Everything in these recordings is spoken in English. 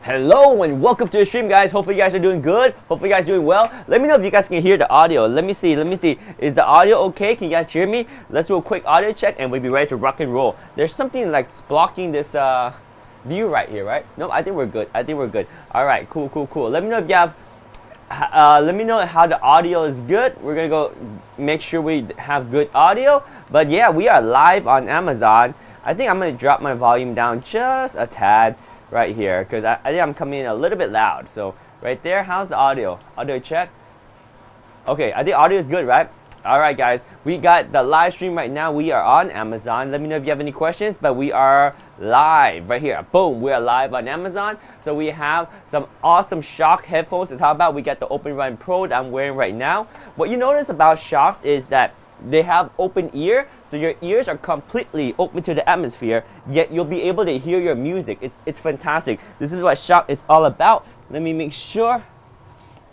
Hello and welcome to the stream, guys. Hopefully you guys are doing good. Hopefully you guys are doing well. Let me know if you guys can hear the audio. Let me see. Is the audio okay? Can you guys hear me? Let's do a quick audio check and we'll be ready to rock and roll. There's something like blocking this view right here, right? No, I think we're good. All right, cool. Let me know if you have let me know how the audio is good. We're gonna go make sure we have good audio. But yeah, we are live on Amazon. I think I'm gonna drop my volume down just a tad right here because I think I'm coming in a little bit loud. So right there, how's the audio? Audio check. Okay, I think audio is good, right? All right, guys, we got the live stream right now. We are on Amazon. Let me know if you have any questions, but we are live right here. Boom, we are live on Amazon. So we have some awesome Shox headphones to talk about. We got the Open Run Pro that I'm wearing right now. What you notice about Shox is that they have open ear, so your ears are completely open to the atmosphere, yet you'll be able to hear your music. It's fantastic. This is what Shox is all about. Let me make sure.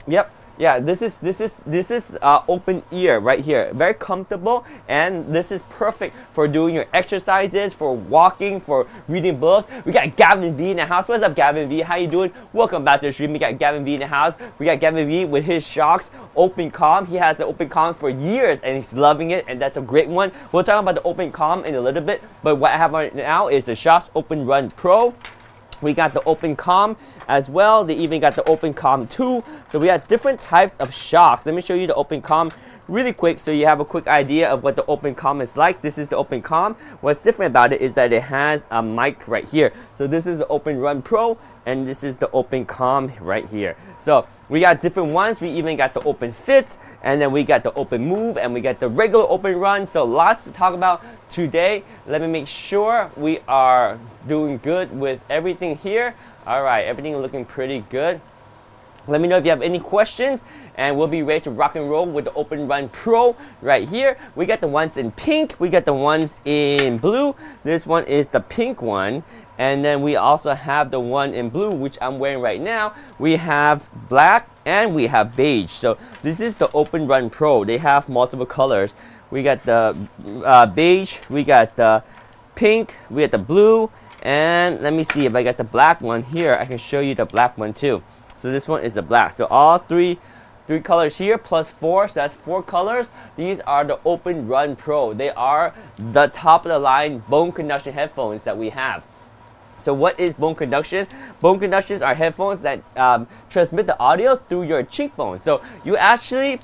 Yep. Yeah, this is open ear right here. Very comfortable, and this is perfect for doing your exercises, for walking, for reading books. We got Gavin V in the house. What's up, Gavin V? How you doing? Welcome back to the stream. We got Gavin V in the house. We got Gavin V with his Shox Open Calm. He has the Open Calm for years, and he's loving it, and that's a great one. We'll talk about the Open Calm in a little bit, but what I have right now is the Shox Open Run Pro. We got the Open Calm as well. They even got the Open Calm 2. So we have different types of Shox. Let me show you the Open Calm really quick so you have a quick idea of what the Open Calm is like. This is the Open Calm. What's different about it is that it has a mic right here. So this is the Open Run Pro, and this is the Open Calm right here. So we got different ones. We even got the Open Fit, and then we got the Open Move, and we got the regular Open Run. So lots to talk about today. Let me make sure we are doing good with everything here. All right, everything looking pretty good. Let me know if you have any questions, and we'll be ready to rock and roll with the Open Run Pro right here. We got the ones in pink. We got the ones in blue. This one is the pink one. And then we also have the one in blue, which I'm wearing right now. We have black and we have beige. So this is the Open Run Pro. They have multiple colors. We got the beige, we got the pink, we got the blue, and let me see if I got the black one here. I can show you the black one too. So this one is the black. So all three colors here plus 4, so that's 4 colors. These are the Open Run Pro. They are the top of the line bone conduction headphones that we have. So what is bone conduction? Bone conductions are headphones that transmit the audio through your cheekbone. So you actually,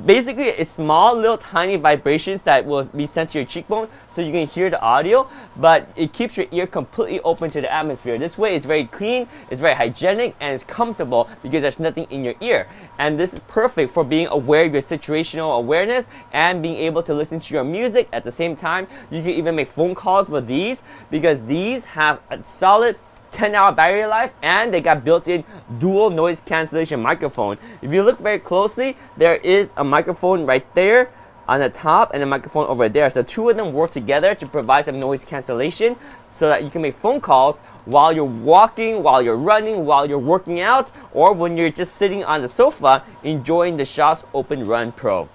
basically it's small little tiny vibrations that will be sent to your cheekbone so you can hear the audio, but it keeps your ear completely open to the atmosphere. This way it's very clean, it's very hygienic, and it's comfortable because there's nothing in your ear. And this is perfect for being aware of your situational awareness and being able to listen to your music at the same time. You can even make phone calls with these because these have a solid 10-hour battery life, and they got built-in dual noise cancellation microphone. If you look very closely, there is a microphone right there on the top and a microphone over there. So 2 of them work together to provide some noise cancellation so that you can make phone calls while you're walking, while you're running, while you're working out, or when you're just sitting on the sofa enjoying the Shox Open Run Pro.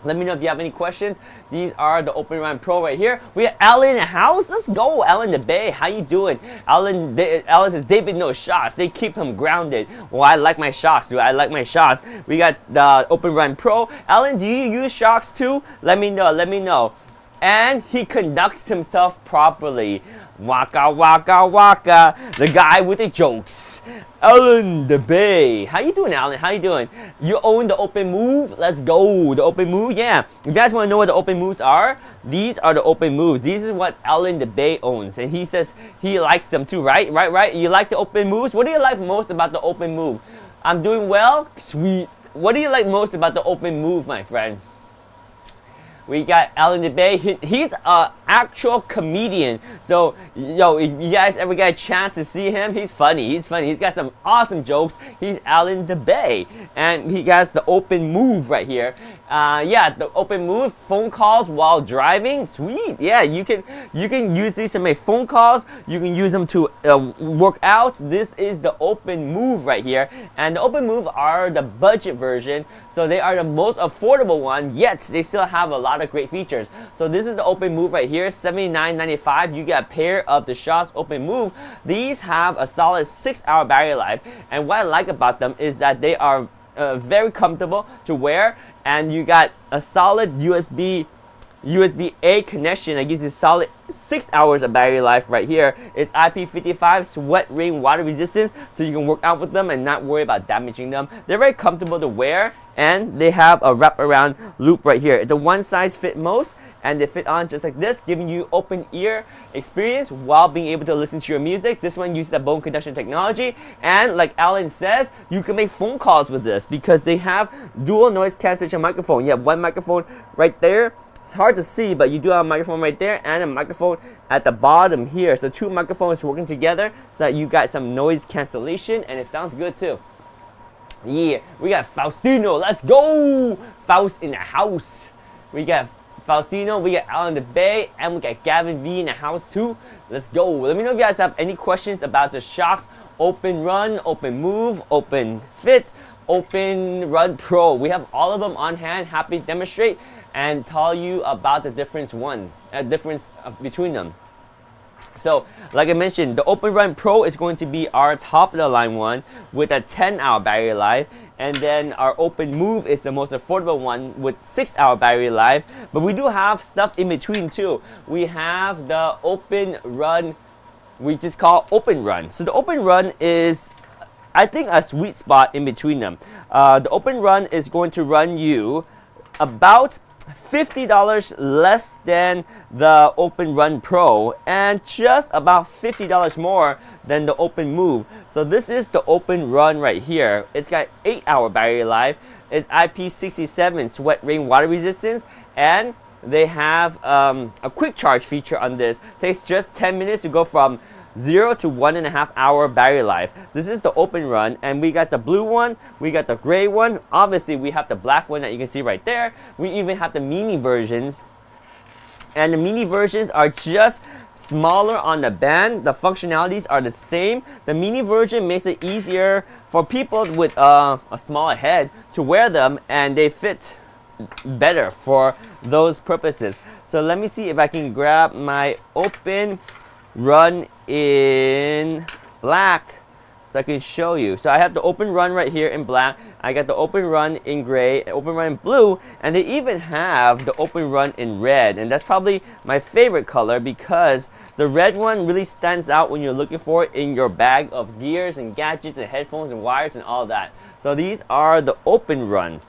Let me know if you have any questions. These are the Open Run Pro right here. We have Alan in the house. Let's go, Alan the Bay. How you doing? Alan says David knows Shox. They keep him grounded. Well, I like my Shox, dude. I like my Shox. We got the Open Run Pro. Alan, do you use Shox too? Let me know. And he conducts himself properly. Waka waka waka. The guy with the jokes. Alan the Bay. How you doing, Alan? How you doing? You own the Open Move? Let's go. The Open Move, yeah. If you guys want to know what the Open Moves are, these are the Open Moves. These is what Alan the Bay owns. And he says he likes them too, right? Right? You like the Open Moves? What do you like most about the Open Move? I'm doing well? Sweet. What do you like most about the Open Move, my friend? We got Alan the Bay. He's an actual comedian. So, yo, if you guys ever get a chance to see him, he's funny. He's got some awesome jokes. He's Alan the Bay. And he has the Open Move right here. Yeah, the Open Move, phone calls while driving. Sweet. Yeah, you can use these to make phone calls. You can use them to work out. This is the Open Move right here. And the Open Move are the budget version. So they are the most affordable one, yet they still have a lot of great features. So this is the Open Move right here. here, $79.95. You get a pair of the Shocks Open Move. These have a solid 6-hour battery life, and what I like about them is that they are very comfortable to wear, and you got a solid USB-A connection that gives you solid 6 hours of battery life right here. It's IP55 sweat ring water resistance, so you can work out with them and not worry about damaging them. They're very comfortable to wear, and they have a wraparound loop right here. It's a one size fit most, and they fit on just like this, giving you open ear experience while being able to listen to your music. This one uses the bone conduction technology, and like Alan says, you can make phone calls with this because they have dual noise cancellation microphone. You have one microphone right there. It's hard to see, but you do have a microphone right there and a microphone at the bottom here. So 2 microphones working together so that you got some noise cancellation, and it sounds good too. Yeah, we got Faustino. Let's go! Faust in the house. We got Faustino, we got Alan the Bay, and we got Gavin V in the house too. Let's go. Let me know if you guys have any questions about the Shocks Open Run, Open Move, Open Fit, Open Run Pro. We have all of them on hand. Happy to demonstrate and tell you about the difference between them. So, like I mentioned, the Open Run Pro is going to be our top of the line one with a 10-hour battery life, and then our Open Move is the most affordable one with 6-hour battery life. But we do have stuff in between too. We have the Open Run, we just call Open Run. So the Open Run is, I think, a sweet spot in between them. The Open Run is going to run you about $50 less than the Open Run Pro, and just about $50 more than the Open Move. So this is the Open Run right here. It's got 8-hour battery life. It's IP67 sweat ring water resistance, and they have a quick charge feature on this. It takes just 10 minutes to go from 0 to 1.5 hour battery life. This is the Open Run, and we got the blue one, we got the gray one, obviously we have the black one that you can see right there. We even have the mini versions, and the mini versions are just smaller on the band. The functionalities are the same. The mini version makes it easier for people with a smaller head to wear them, and they fit better for those purposes. So let me see if I can grab my Open Run in black so I can show you. So I have the Open Run right here in black. I got the Open Run in gray, Open Run in blue, and they even have the Open Run in red. And that's probably my favorite color because the red one really stands out when you're looking for it in your bag of gears and gadgets and headphones and wires and all that. So these are the Open Run.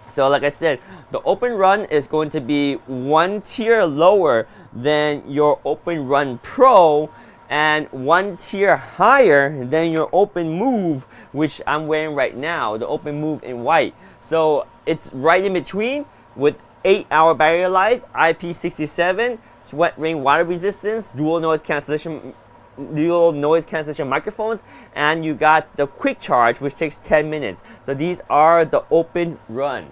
So like I said, the Open Run is going to be one tier lower than your Open Run Pro and one tier higher than your Open Move, which I'm wearing right now, the Open Move in white. So it's right in between with 8-hour battery life, IP67, sweat ring water resistance, dual noise cancellation microphones, and you got the quick charge, which takes 10 minutes. So these are the Open Run.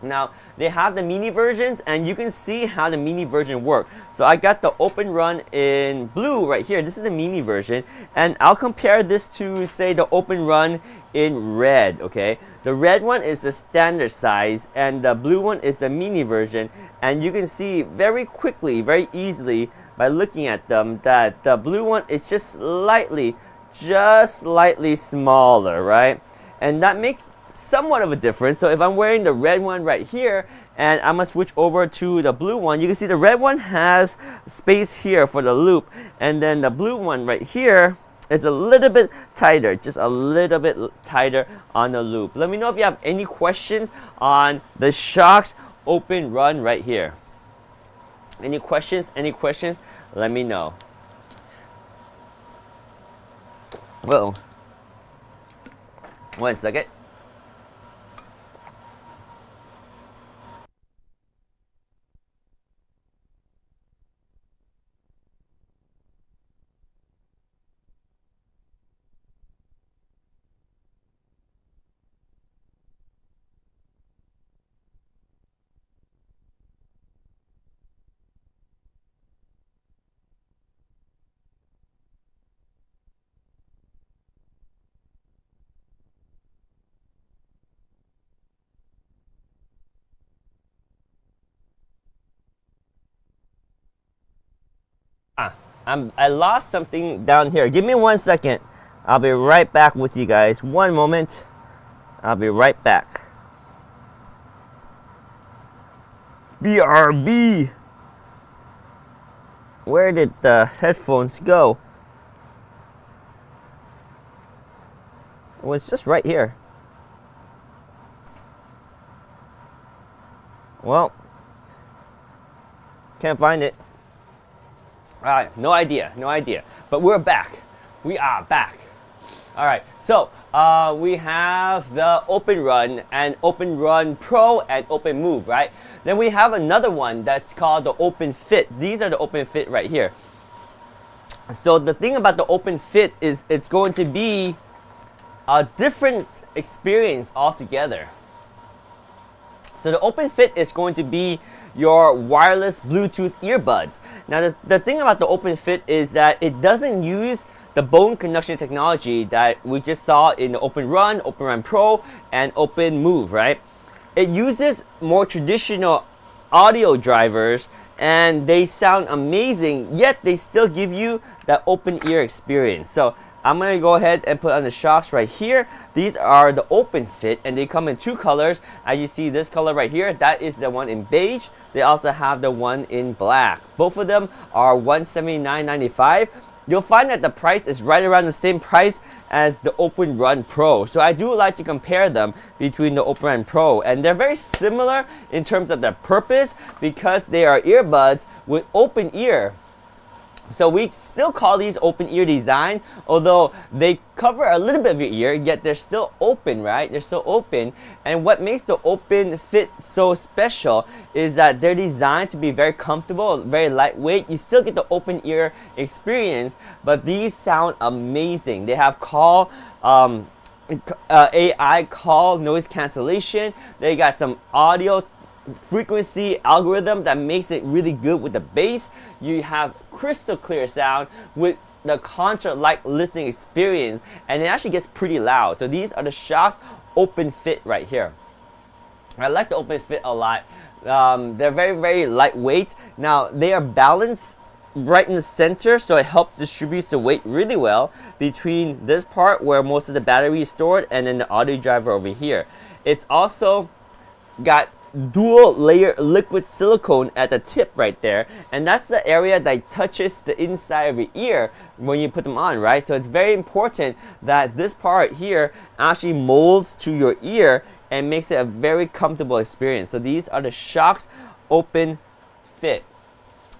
Now they have the mini versions, and you can see how the mini version work. So I got the Open Run in blue right here. This is the mini version, and I'll compare this to, say, the Open Run in red. Okay, the red one is the standard size, and the blue one is the mini version. And you can see very quickly, very easily by looking at them that the blue one is just slightly smaller, right? And that makes somewhat of a difference. So if I'm wearing the red one right here and I'm gonna switch over to the blue one, you can see the red one has space here for the loop, and then the blue one right here is a little bit tighter, just a little bit tighter on the loop. Let me know if you have any questions on the Shocks Open Run right here. Any questions? Let me know. Whoa. 1 second. I lost something down here. Give me 1 second. I'll be right back with you guys. One moment. I'll be right back. BRB. Where did the headphones go? It was just right here. Well, can't find it. All right, no idea. But we're back. We are back. All right, so we have the Open Run and Open Run Pro and Open Move, right? Then we have another one that's called the Open Fit. These are the Open Fit right here. So the thing about the Open Fit is it's going to be a different experience altogether. So the Open Fit is going to be your wireless Bluetooth earbuds. Now the thing about the Open Fit is that it doesn't use the bone conduction technology that we just saw in the Open Run Pro, and Open Move, right? It uses more traditional audio drivers and they sound amazing, yet they still give you that open ear experience. So I'm going to go ahead and put on the shocks right here. These are the Open Fit and they come in two colors. As you see this color right here, that is the one in beige. They also have the one in black. Both of them are $179.95. You'll find that the price is right around the same price as the Open Run Pro. So I do like to compare them between the Open Run Pro, and they're very similar in terms of their purpose because they are earbuds with open ear. So we still call these open ear design, although they cover a little bit of your ear, yet they're still open, right? They're still open. And what makes the Open Fit so special is that they're designed to be very comfortable, very lightweight. You still get the open ear experience, but these sound amazing. They have AI call noise cancellation. They got some audio frequency algorithm that makes it really good with the bass. You have crystal clear sound with the concert-like listening experience, and it actually gets pretty loud. So these are the Shokz Open Fit right here. I like the Open Fit a lot. They're very, very lightweight. Now they are balanced right in the center, so it helps distribute the weight really well between this part where most of the battery is stored and then the audio driver over here. It's also got dual layer liquid silicone at the tip right there, and that's the area that touches the inside of your ear when you put them on, right? So it's very important that this part here actually molds to your ear and makes it a very comfortable experience. So these are the Shokz Open Fit.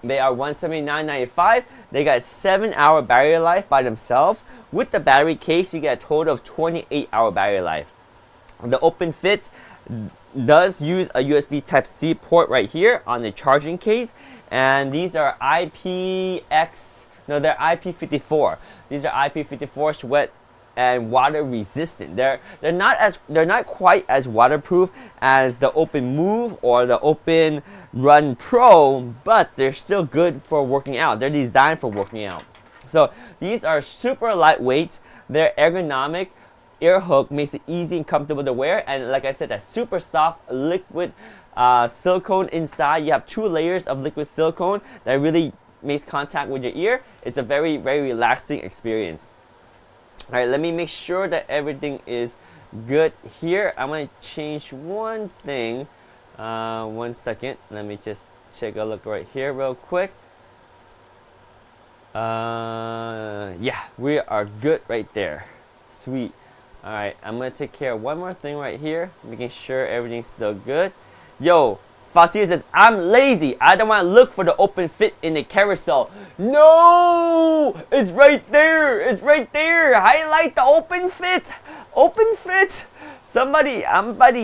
They are $179.95. They got 7-hour battery life by themselves. With the battery case, you get a total of 28-hour battery life. The Open Fit does use a USB Type-C port right here on the charging case, and these are they're IP54. These are IP54 sweat and water resistant. They're not quite as waterproof as the Open Move or the Open Run Pro, but they're still good for working out. They're designed for working out. So these are super lightweight. They're ergonomic. Ear hook makes it easy and comfortable to wear, and like I said, that super soft liquid silicone inside. You have 2 layers of liquid silicone that really makes contact with your ear. It's a very, very relaxing experience. All right, let me make sure that everything is good here. I'm going to change one thing. 1 second. Let me just take a look right here real quick. Yeah, we are good right there. Sweet. Alright, I'm gonna take care of one more thing right here, making sure everything's still good. Yo, Fasil says, I'm lazy. I don't want to look for the Open Fit in the carousel. No! It's right there! It's right there! Highlight the Open Fit! Open Fit! Somebody! Highlight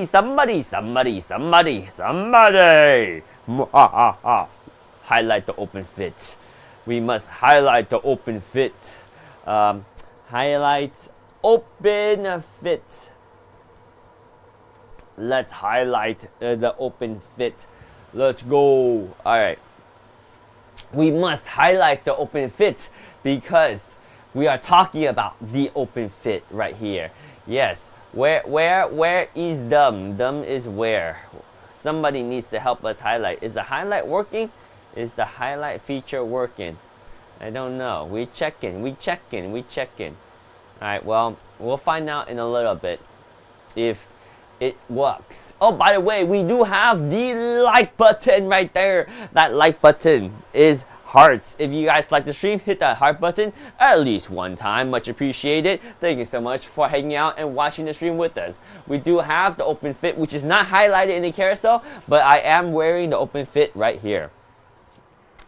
the Open Fit. We must highlight the Open Fit. Highlight Open Fit. Let's highlight the Open Fit. Let's go. All right. We must highlight the Open Fit because we are talking about the Open Fit right here. Yes. Where is dumb? Dumb is where? Somebody needs to help us highlight. Is the highlight working? Is the highlight feature working? I don't know. We checking. Alright, well, we'll find out in a little bit if it works. Oh, by the way, we do have the like button right there. That like button is hearts. If you guys like the stream, hit that heart button at least one time. Much appreciated. Thank you so much for hanging out and watching the stream with us. We do have the open fit, which is not highlighted in the carousel, but I am wearing the open fit right here.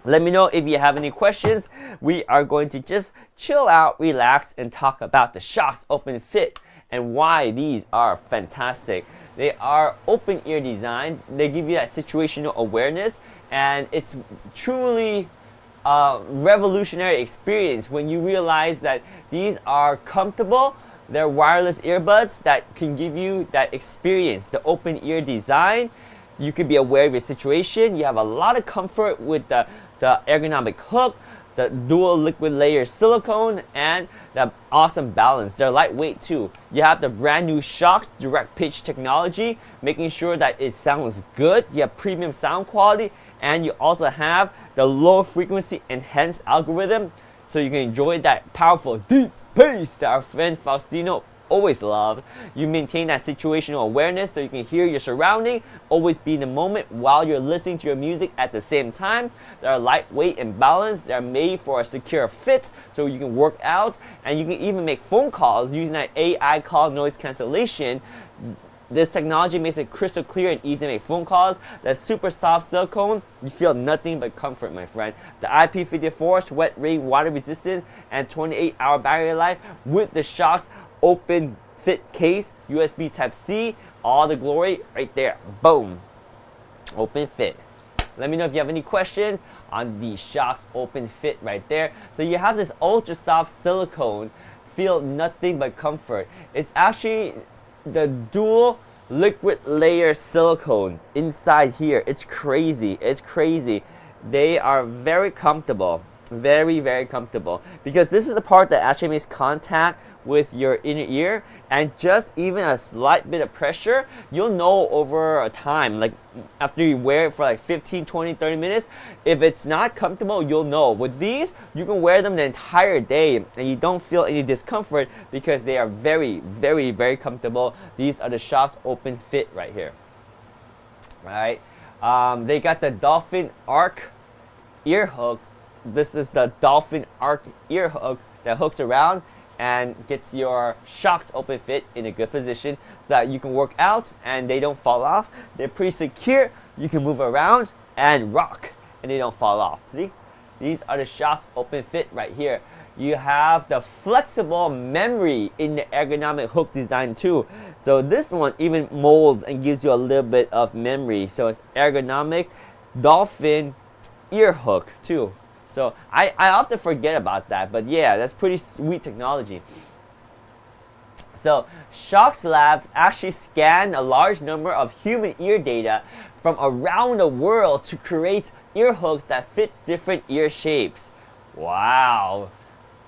Let me know if you have any questions. We are going to just chill out, relax, and talk about the Shox Open Fit and why these are fantastic. They are open ear design. They give you that situational awareness, and it's truly a revolutionary experience when you realize that these are comfortable. They're wireless earbuds that can give you that experience, the open ear design. You can be aware of your situation. You have a lot of comfort with the ergonomic hook, the dual liquid layer silicone, and the awesome balance. They're lightweight too. You have the brand new Shox direct pitch technology, making sure that it sounds good. You have premium sound quality, and you also have the low frequency enhanced algorithm, so you can enjoy that powerful deep bass that our friend Faustino always loved. You maintain that situational awareness so you can hear your surrounding, always be in the moment while you're listening to your music at the same time. They're lightweight and balanced. They're made for a secure fit so you can work out, and you can even make phone calls using that AI call noise cancellation. This technology makes it crystal clear and easy to make phone calls. That super soft silicone, you feel nothing but comfort, my friend. The IP54 sweat rain water resistance and 28-hour battery life with the Shox open fit case, USB Type-C, all the glory right there. Boom. Open fit. Let me know if you have any questions on the Shox open fit right there. So you have this ultra soft silicone, feel nothing but comfort. It's actually the dual liquid layer silicone inside here. It's crazy. They are very comfortable, very comfortable, because this is the part that actually makes contact with your inner ear, and just even a slight bit of pressure, you'll know over a time, like after you wear it for like 15, 20, 30 minutes, if it's not comfortable, you'll know. With these, you can wear them the entire day and you don't feel any discomfort because they are very comfortable. These are the Shox Open Fit right here. Right? They got the Dolphin Arc ear hook. This is the Dolphin Arc ear hook that hooks around and gets your Shox Open Fit in a good position so that you can work out and they don't fall off. They're pretty secure. You can move around and rock and they don't fall off. See? These are the Shox Open Fit right here. You have the flexible memory in the ergonomic hook design too. So this one even molds and gives you a little bit of memory. So it's ergonomic Dolphin ear hook too. So I often forget about that, but yeah, that's pretty sweet technology. So Shox Labs actually scanned a large number of human ear data from around the world to create ear hooks that fit different ear shapes. Wow.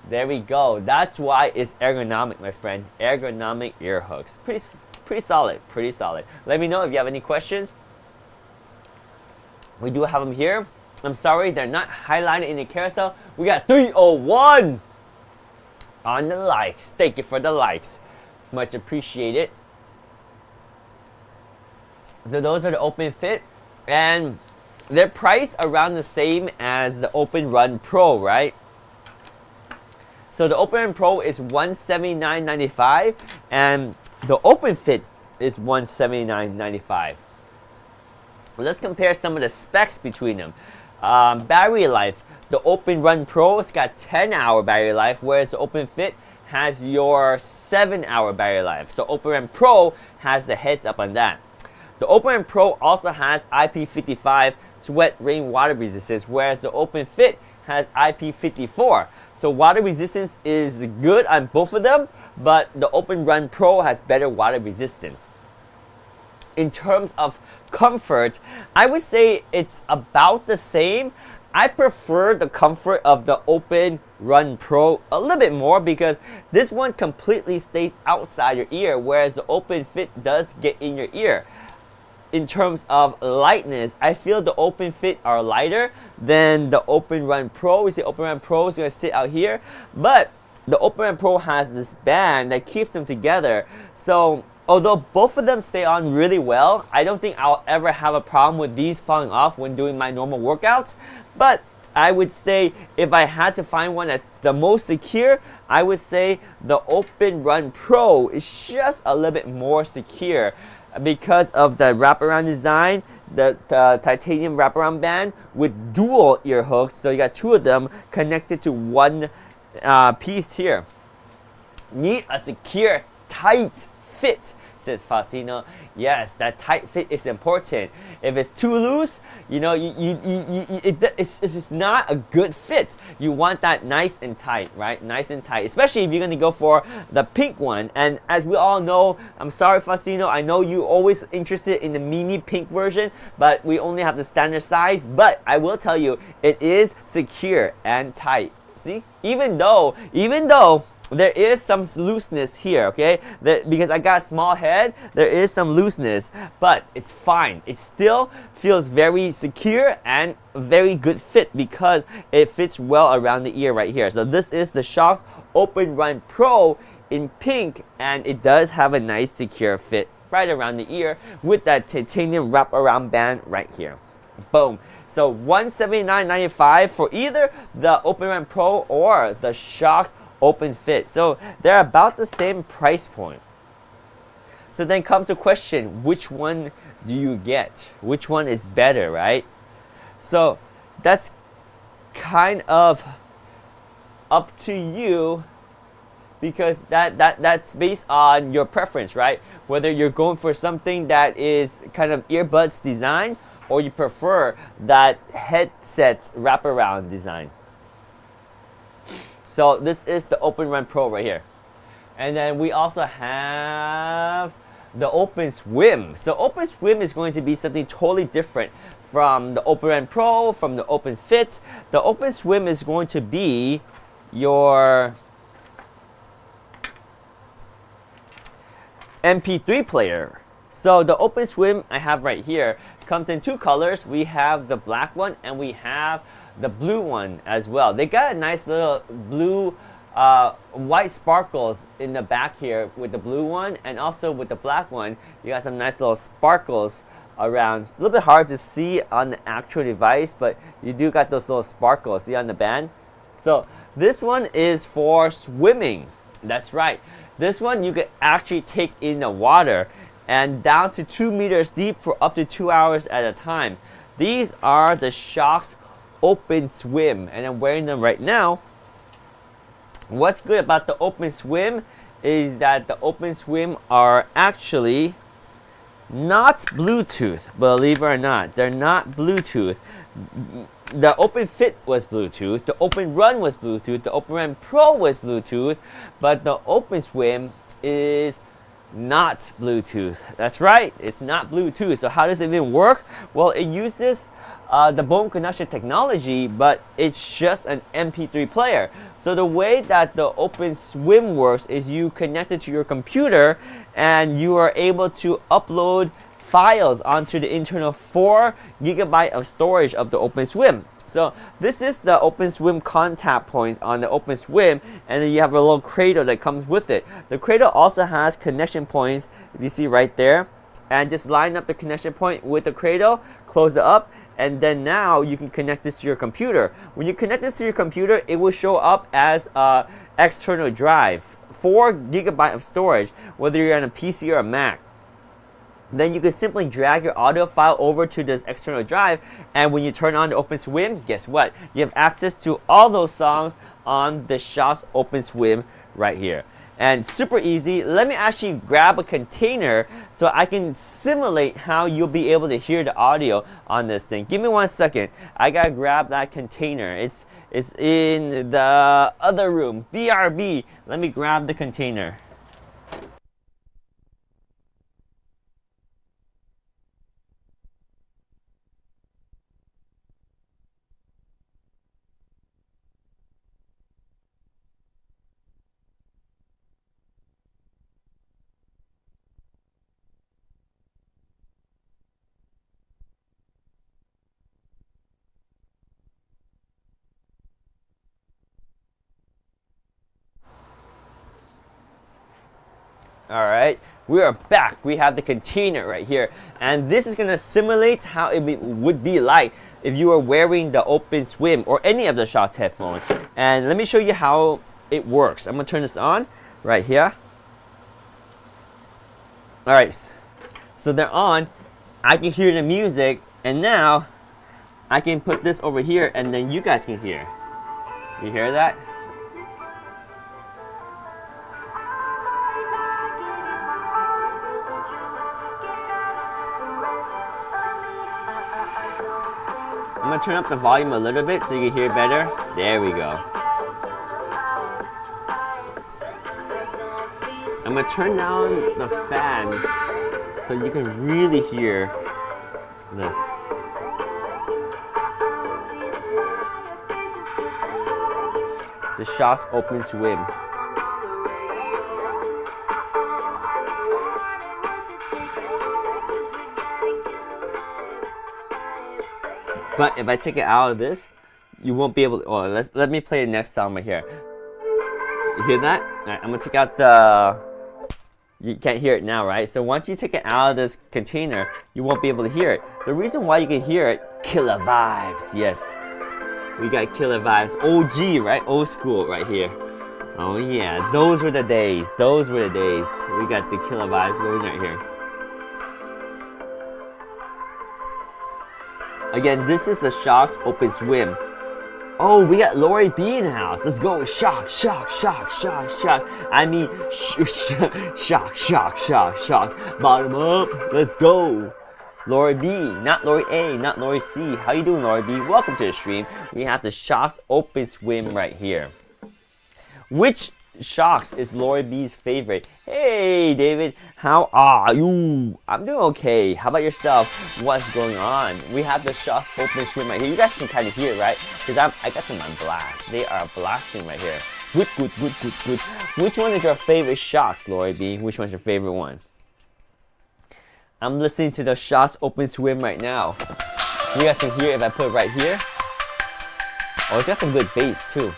There we go. That's why it's ergonomic, my friend. Ergonomic ear hooks. Pretty solid. Let me know if you have any questions. We do have them here. I'm sorry, they're not highlighted in the carousel. We got 301 on the likes. Thank you for the likes. Much appreciated. So those are the Open Fit. And they're priced around the same as the Open Run Pro, right? So the Open Run Pro is $179.95 and the Open Fit is $179.95. Let's compare some of the specs between them. Battery life, the Open Run Pro has got 10-hour battery life, whereas the Open Fit has your 7-hour battery life. So Open Run Pro has the heads up on that. The Open Run Pro also has IP55 sweat rain water resistance, whereas the Open Fit has IP54. So water resistance is good on both of them, but the Open Run Pro has better water resistance. In terms of comfort, I would say it's about the same. I prefer the comfort of the Open Run Pro a little bit more because this one completely stays outside your ear, whereas the Open Fit does get in your ear. In terms of lightness, I feel the Open Fit are lighter. than the Open Run Pro. We see Open Run Pro is going to sit out here, but the Open Run Pro has this band that keeps them together. So although both of them stay on really well, I don't think I'll ever have a problem with these falling off when doing my normal workouts. But I would say if I had to find one that's the most secure, I would say the Open Run Pro is just a little bit more secure because of the wraparound design, the titanium wraparound band with dual ear hooks. So you got two of them connected to one piece here. Need a secure, tight fit, says Fasino. Yes, that tight fit is important. If it's too loose, you know, it's just not a good fit. You want that nice and tight, right? Nice and tight, especially if you're gonna go for the pink one. And as we all know, I'm sorry, Fasino, I know you're always interested in the mini pink version, but we only have the standard size. But I will tell you, it is secure and tight. See, even though there is some looseness here, okay? Because I got a small head, there is some looseness, but it's fine. It still feels very secure and very good fit because it fits well around the ear right here. So this is the Shox Open Run Pro in pink, and it does have a nice secure fit right around the ear with that titanium wraparound band right here. Boom. So $179.95 for either the Open Run Pro or the Shox Open Fit. So they're about the same price point. So then comes the question, which one do you get? Which one is better, right? So that's kind of up to you because that's based on your preference, right? Whether you're going for something that is kind of earbuds design or you prefer that headset wraparound design. So this is the Open Run Pro right here. And then we also have the Open Swim. So Open Swim is going to be something totally different from the Open Run Pro, from the Open Fit. The Open Swim is going to be your MP3 player. So the Open Swim I have right here comes in two colors. We have the black one and we have the blue one as well. They got a nice little blue white sparkles in the back here with the blue one, and also with the black one you got some nice little sparkles around. It's a little bit hard to see on the actual device, but you do got those little sparkles, see on the band. So this one is for swimming. That's right, this one you could actually take in the water and down to 2 meters deep for up to 2 hours at a time. These are the Shox Open Swim, and I'm wearing them right now. What's good about the Open Swim is that the Open Swim are actually not Bluetooth, believe it or not. They're not Bluetooth. The Open Fit was Bluetooth, the Open Run was Bluetooth, the Open Run Pro was Bluetooth, but the Open Swim is not Bluetooth. That's right, it's not Bluetooth. So how does it even work? Well, it uses the bone conduction technology, but it's just an MP3 player. So the way that the Open Swim works is you connect it to your computer and you are able to upload files onto the internal 4 GB of storage of the Open Swim. So this is the Open Swim contact points on the Open Swim, and then you have a little cradle that comes with it. The cradle also has connection points, if you see right there, and just line up the connection point with the cradle, close it up, and then now you can connect this to your computer. When you connect this to your computer, it will show up as an external drive, 4 GB of storage, whether you're on a PC or a Mac. Then you can simply drag your audio file over to this external drive, and when you turn on the Open Swim, guess what? You have access to all those songs on the Shox Open Swim right here. And super easy. Let me actually grab a container so I can simulate how you'll be able to hear the audio on this thing. Give me 1 second. I gotta grab that container. It's in the other room. BRB. Let me grab the container. All right, we are back. We have the container right here, and this is gonna simulate how it would be like if you were wearing the Open Swim or any of the Shokz headphones. And let me show you how it works. I'm gonna turn this on right here. All right, so they're on. I can hear the music, and now I can put this over here, and then you guys can hear. You hear that? I'm gonna turn up the volume a little bit so you can hear better. There we go. I'm gonna turn down the fan so you can really hear this. The Shokz Open Swim. But if I take it out of this, you won't be able to. Oh, let me play the next sound right here. You hear that? All right, I'm gonna take out the. You can't hear it now, right? So once you take it out of this container, you won't be able to hear it. The reason why you can hear it, killer vibes. Yes, we got killer vibes. OG, right? Old school right here. Oh yeah, those were the days. Those were the days. We got the killer vibes going right here. Again, this is the Shokz Open Swim. Oh, we got Lori B in the house. Let's go. Shock, shock, shock, shock, shock. I mean, shock, shock, shock, shock. Bottom up. Let's go. Lori B, not Lori A, not Lori C. How you doing, Lori B? Welcome to the stream. We have the Shokz Open Swim right here. Which Shokz is Lori B's favorite? Hey, David. How are you? I'm doing okay. How about yourself? What's going on? We have the Shokz Open Swim right here. You guys can kind of hear it, right? Because I got them on blast. They are blasting right here. Good, good, good, good, good. Which one is your favorite Shokz, Lori B? Which one's your favorite one? I'm listening to the Shokz Open Swim right now. You guys can hear it if I put it right here. Oh, it's got some good bass too.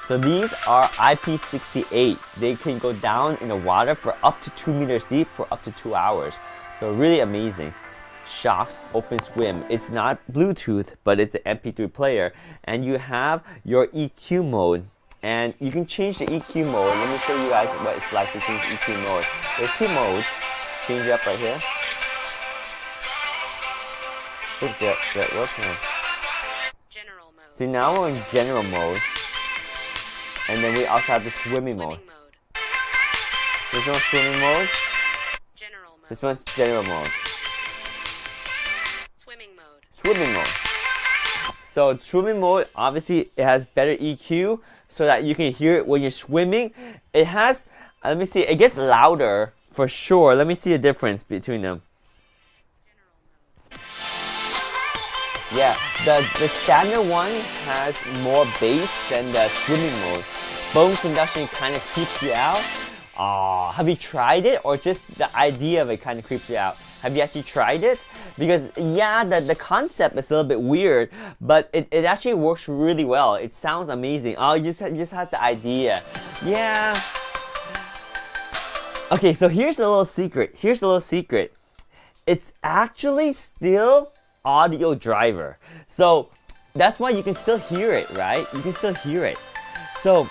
So these are IP68. They can go down in the water for up to 2 meters deep for up to 2 hours. So really amazing. Shokz Open Swim. It's not Bluetooth, but it's an MP3 player. And you have your EQ mode. And you can change the EQ mode. Let me show you guys what it's like to change EQ mode. There's 2 modes. Change it up right here. Is that working? General mode. See, now we're in general mode. And then we also have the swimming mode. This one's swimming mode. General mode. This one's general mode. Swimming mode. Swimming mode. So swimming mode, obviously it has better EQ so that you can hear it when you're swimming. It has, let me see, it gets louder for sure. Let me see the difference between them. Yeah, the standard one has more bass than the swimming mode. Bone conduction kind of creeps you out. Have you tried it, or just the idea of it kind of creeps you out? Have you actually tried it? Because yeah, the concept is a little bit weird, but it actually works really well. It sounds amazing. Oh, you just had the idea. Yeah. Okay, so here's a little secret. Here's a little secret. It's actually still audio driver. So that's why you can still hear it, right? You can still hear it. So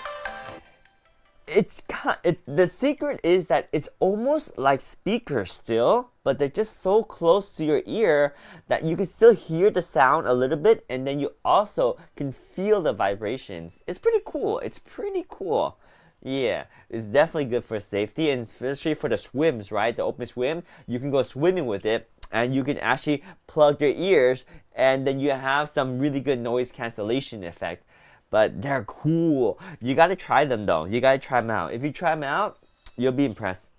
the secret is that it's almost like speakers still, but they're just so close to your ear that you can still hear the sound a little bit, and then you also can feel the vibrations. It's pretty cool. It's pretty cool. Yeah, it's definitely good for safety, and especially for the swims, right? The Open Swim, you can go swimming with it, and you can actually plug your ears, and then you have some really good noise cancellation effect. But they're cool. You gotta try them though. You gotta try them out. If you try them out, you'll be impressed.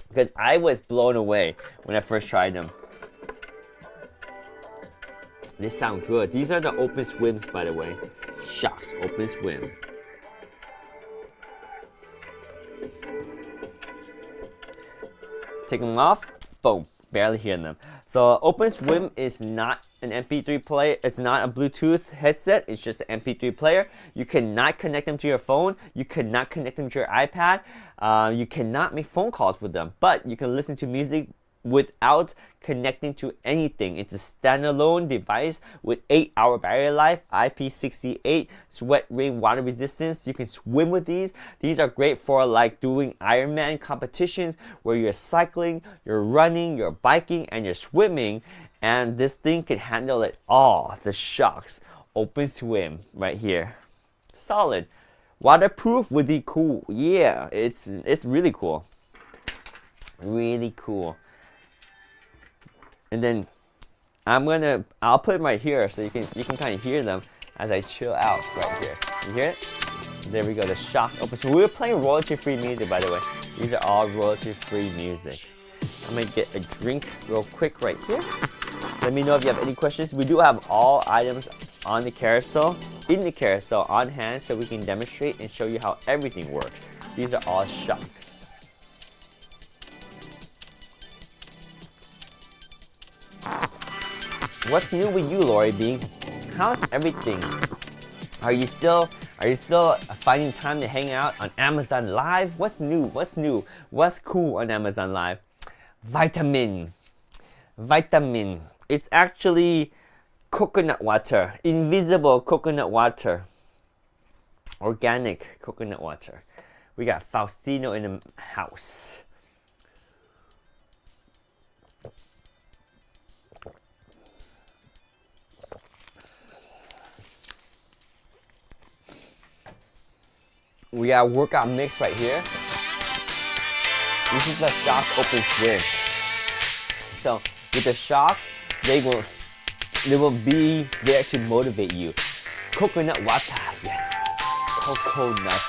Because I was blown away when I first tried them. They sound good. These are the Open Swims, by the way. Shokz Open Swim. Take them off. Boom. Barely hear them. So OpenSwim is not an MP3 player. It's not a Bluetooth headset. It's just an MP3 player. You cannot connect them to your phone. You cannot connect them to your iPad. You cannot make phone calls with them. But you can listen to music without connecting to anything. It's a standalone device with 8-hour battery life, IP68, sweat rain water resistance. You can swim with these. These are great for like doing Ironman competitions where you're cycling, you're running, you're biking, and you're swimming. And this thing can handle it all. The shocks. OpenSwim right here. Solid. Waterproof would be cool. Yeah, it's really cool. Really cool. And then I'll put them right here so you can kind of hear them as I chill out right here. You hear it? There we go. The shocks open. So we were playing royalty-free music, by the way. These are all royalty-free music. I'm gonna get a drink real quick right here. Let me know if you have any questions. We do have all items on the carousel, in the carousel on hand, so we can demonstrate and show you how everything works. These are all shocks. What's new with you, Lori B? How's everything? Are you still finding time to hang out on Amazon Live? What's new? What's new? What's cool on Amazon Live? Vitamin. It's actually coconut water, invisible coconut water, organic coconut water. We got Faustino in the house. We got a workout mix right here. This is the Shocks OpenSwim. So with the shocks, they will be there to motivate you. Coconut water, yes. Coconut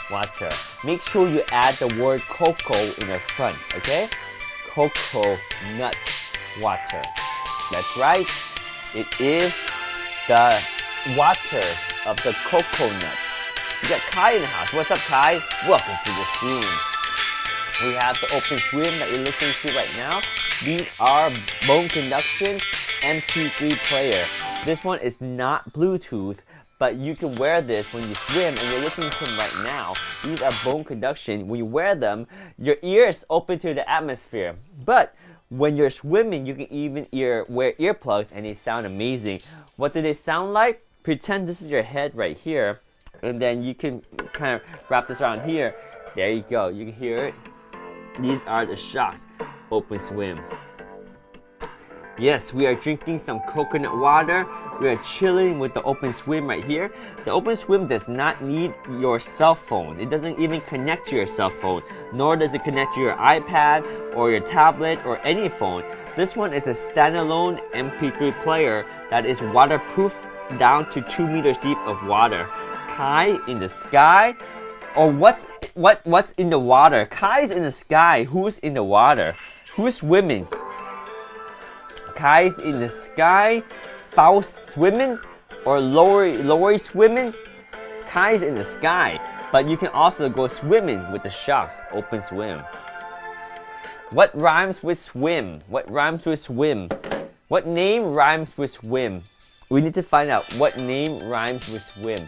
water. Make sure you add the word cocoa in the front, okay? Coconut water. That's right. It is the water of the coconut. We got Kai in the house. What's up, Kai? Welcome to the stream. We have the OpenSwim that you're listening to right now. These are bone conduction MP3 player. This one is not Bluetooth, but you can wear this when you swim, and you're listening to them right now. These are bone conduction. When you wear them, your ears open to the atmosphere. But when you're swimming, you can even wear earplugs, and they sound amazing. What do they sound like? Pretend this is your head right here. And then you can kind of wrap this around here. There you go. You can hear it. These are the shocks. OpenSwim. Yes, we are drinking some coconut water. We are chilling with the OpenSwim right here. The OpenSwim does not need your cell phone. It doesn't even connect to your cell phone, nor does it connect to your iPad or your tablet or any phone. This one is a standalone MP3 player that is waterproof down to 2 meters deep of water. Kai in the sky? Or what's in the water? Kai's in the sky. Who's in the water? Who's swimming? Kai's in the sky. Faust swimming? Or Lori swimming? Kai's in the sky. But you can also go swimming with the shocks. OpenSwim. What rhymes with swim? What rhymes with swim? What name rhymes with swim? We need to find out what name rhymes with swim.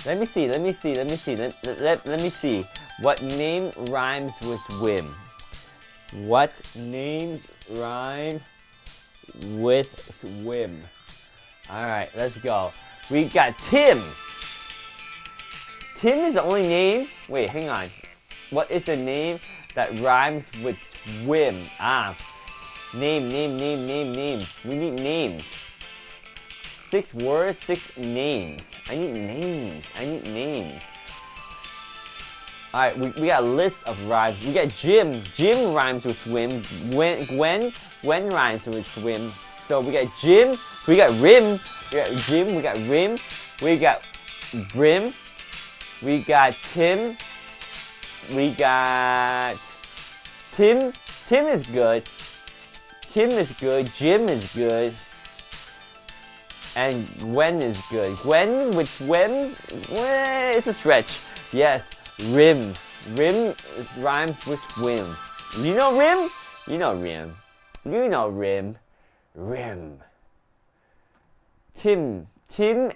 Let me see. Let me see. What name rhymes with swim? What names rhyme with swim? Alright, let's go. We got Tim. Tim is the only name. Wait, hang on. What is a name that rhymes with swim? Name. We need names. 6 words, 6 names. I need names. Alright, we got a list of rhymes. We got Jim. Jim rhymes with swim. Gwen rhymes with swim. So we got Jim. We got Rim. We got Jim. We got Rim. We got Brim. We got Tim. We got Tim. Tim is good. Tim is good. Jim is good. And Gwen is good. Gwen with swim? It's a stretch. Yes, Rim. Rim rhymes with swim. You know Rim? You know Rim. You know Rim. rim. Tim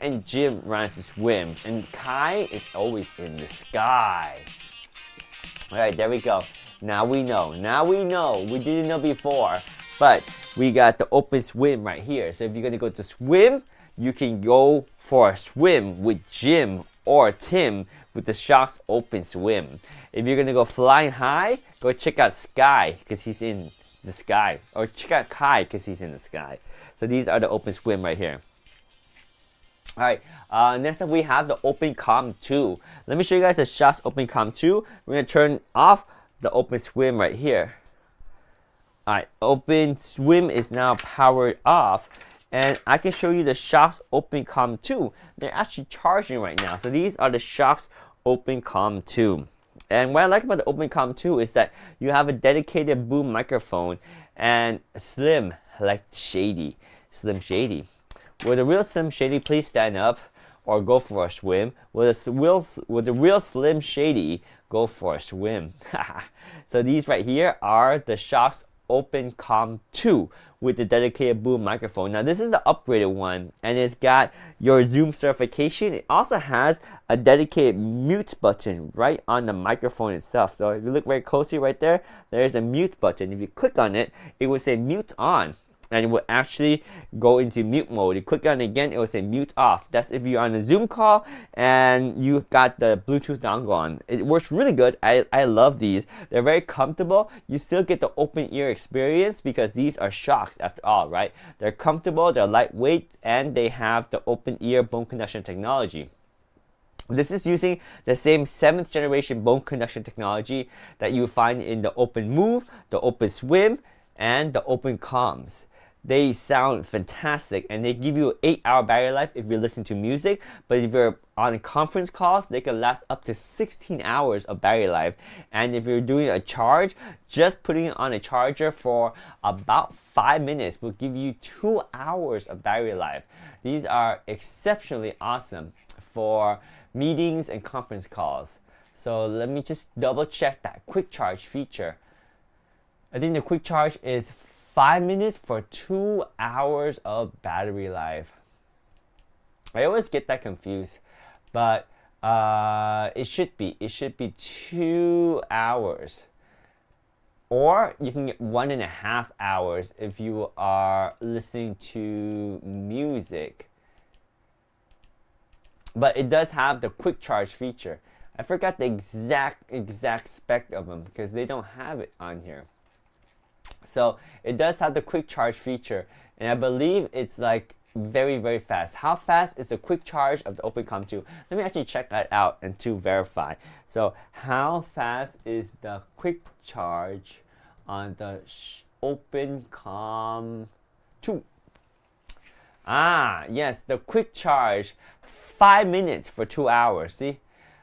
and Jim runs to swim, and Kai is always in the sky. All right, there we go. Now we know. We didn't know before, but we got the open swim right here. So if you're gonna go to swim, you can go for a swim with Jim or Tim with the Sharks open swim. If you're gonna go flying high, go check out Sky because he's in the sky, or check out Kai because he's in the sky. So these are the open swim right here. All right, next up we have the Open Com 2. Let me show you guys the Sharks Open Com 2. We're gonna turn off the open swim right here. All right, open swim is now powered off, and I can show you the Sharks Open Com 2. They're actually charging right now. So these are the Sharks Open Com 2. And what I like about the Open Com 2 is that you have a dedicated boom microphone and Slim like Shady. Slim Shady. Will the real Slim Shady please stand up or go for a swim? Will the real Slim Shady go for a swim? So these right here are the Sharks Open Com 2 with the dedicated boom microphone. Now this is the upgraded one, and it's got your Zoom certification. It also has a dedicated mute button right on the microphone itself. So if you look very closely right there, there's a mute button. If you click on it, it will say mute on, and it will actually go into mute mode. You click on it again, it will say mute off. That's if you're on a Zoom call and you got the Bluetooth dongle on. It works really good. I love these. They're very comfortable. You still get the open ear experience because these are Sharks after all, right? They're comfortable, they're lightweight, and they have the open ear bone conduction technology. This is using the same 7th generation bone conduction technology that you find in the Open Move, the Open Swim, and the Open Comms. They sound fantastic, and they give you an 8-hour battery life if you're listening to music. But if you're on conference calls, they can last up to 16 hours of battery life. And if you're doing a charge, just putting it on a charger for about 5 minutes will give you 2 hours of battery life. These are exceptionally awesome for meetings and conference calls. So let me just double check that quick charge feature. I think the quick charge is 5 minutes for 2 hours of battery life. I always get that confused, but it should be 2 hours, or you can get 1.5 hours if you are listening to music. But it does have the quick charge feature. I forgot the exact spec of them because they don't have it on here. So it does have the quick charge feature, and I believe it's like very fast. How fast is the quick charge of the Open Com 2? Let me actually check that out and to verify. So how fast is the quick charge on the Open Com 2? Ah, yes, the quick charge, 5 minutes for 2 hours. See,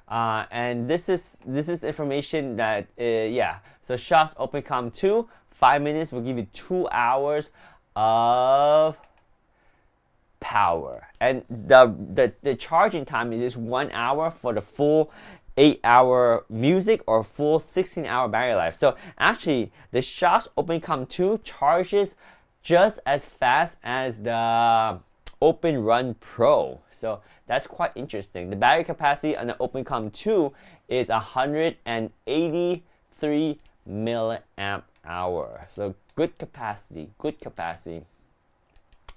and this is information that yeah. So Sharks Open Com 2, 5 minutes will give you 2 hours of power, and the charging time is just 1 hour for the full 8-hour music or full 16-hour battery life. So actually, the Sharks Open Com 2 charges just as fast as the Open Run Pro. So that's quite interesting. The battery capacity on the Open Com 2 is 183 milliamp hour. So good capacity.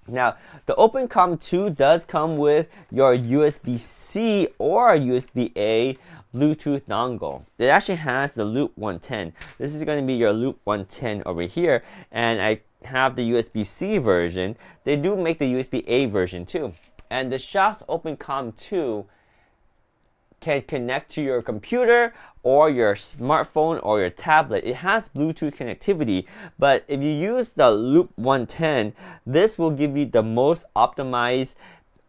Now, the Open Com 2 does come with your USB-C or USB-A Bluetooth dongle. It actually has the Loop 110. This is going to be your Loop 110 over here, and I have the USB-C version. They do make the USB-A version too. And the Sharks Open Com 2 can connect to your computer or your smartphone or your tablet. It has Bluetooth connectivity, but if you use the Loop 110, this will give you the most optimized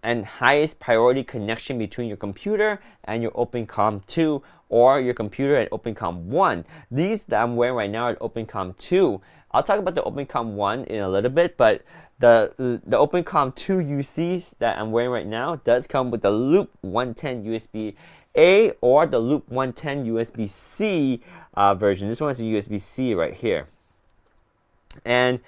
and highest priority connection between your computer and your Open Com 2 or your computer and Open Com 1. These that I'm wearing right now are Open Com 2. I'll talk about the Open Com 1 in a little bit, but the Open Com 2 UCs that I'm wearing right now does come with the Loop 110 USB-A or the Loop 110 USB-C version. This one is a USB-C right here. And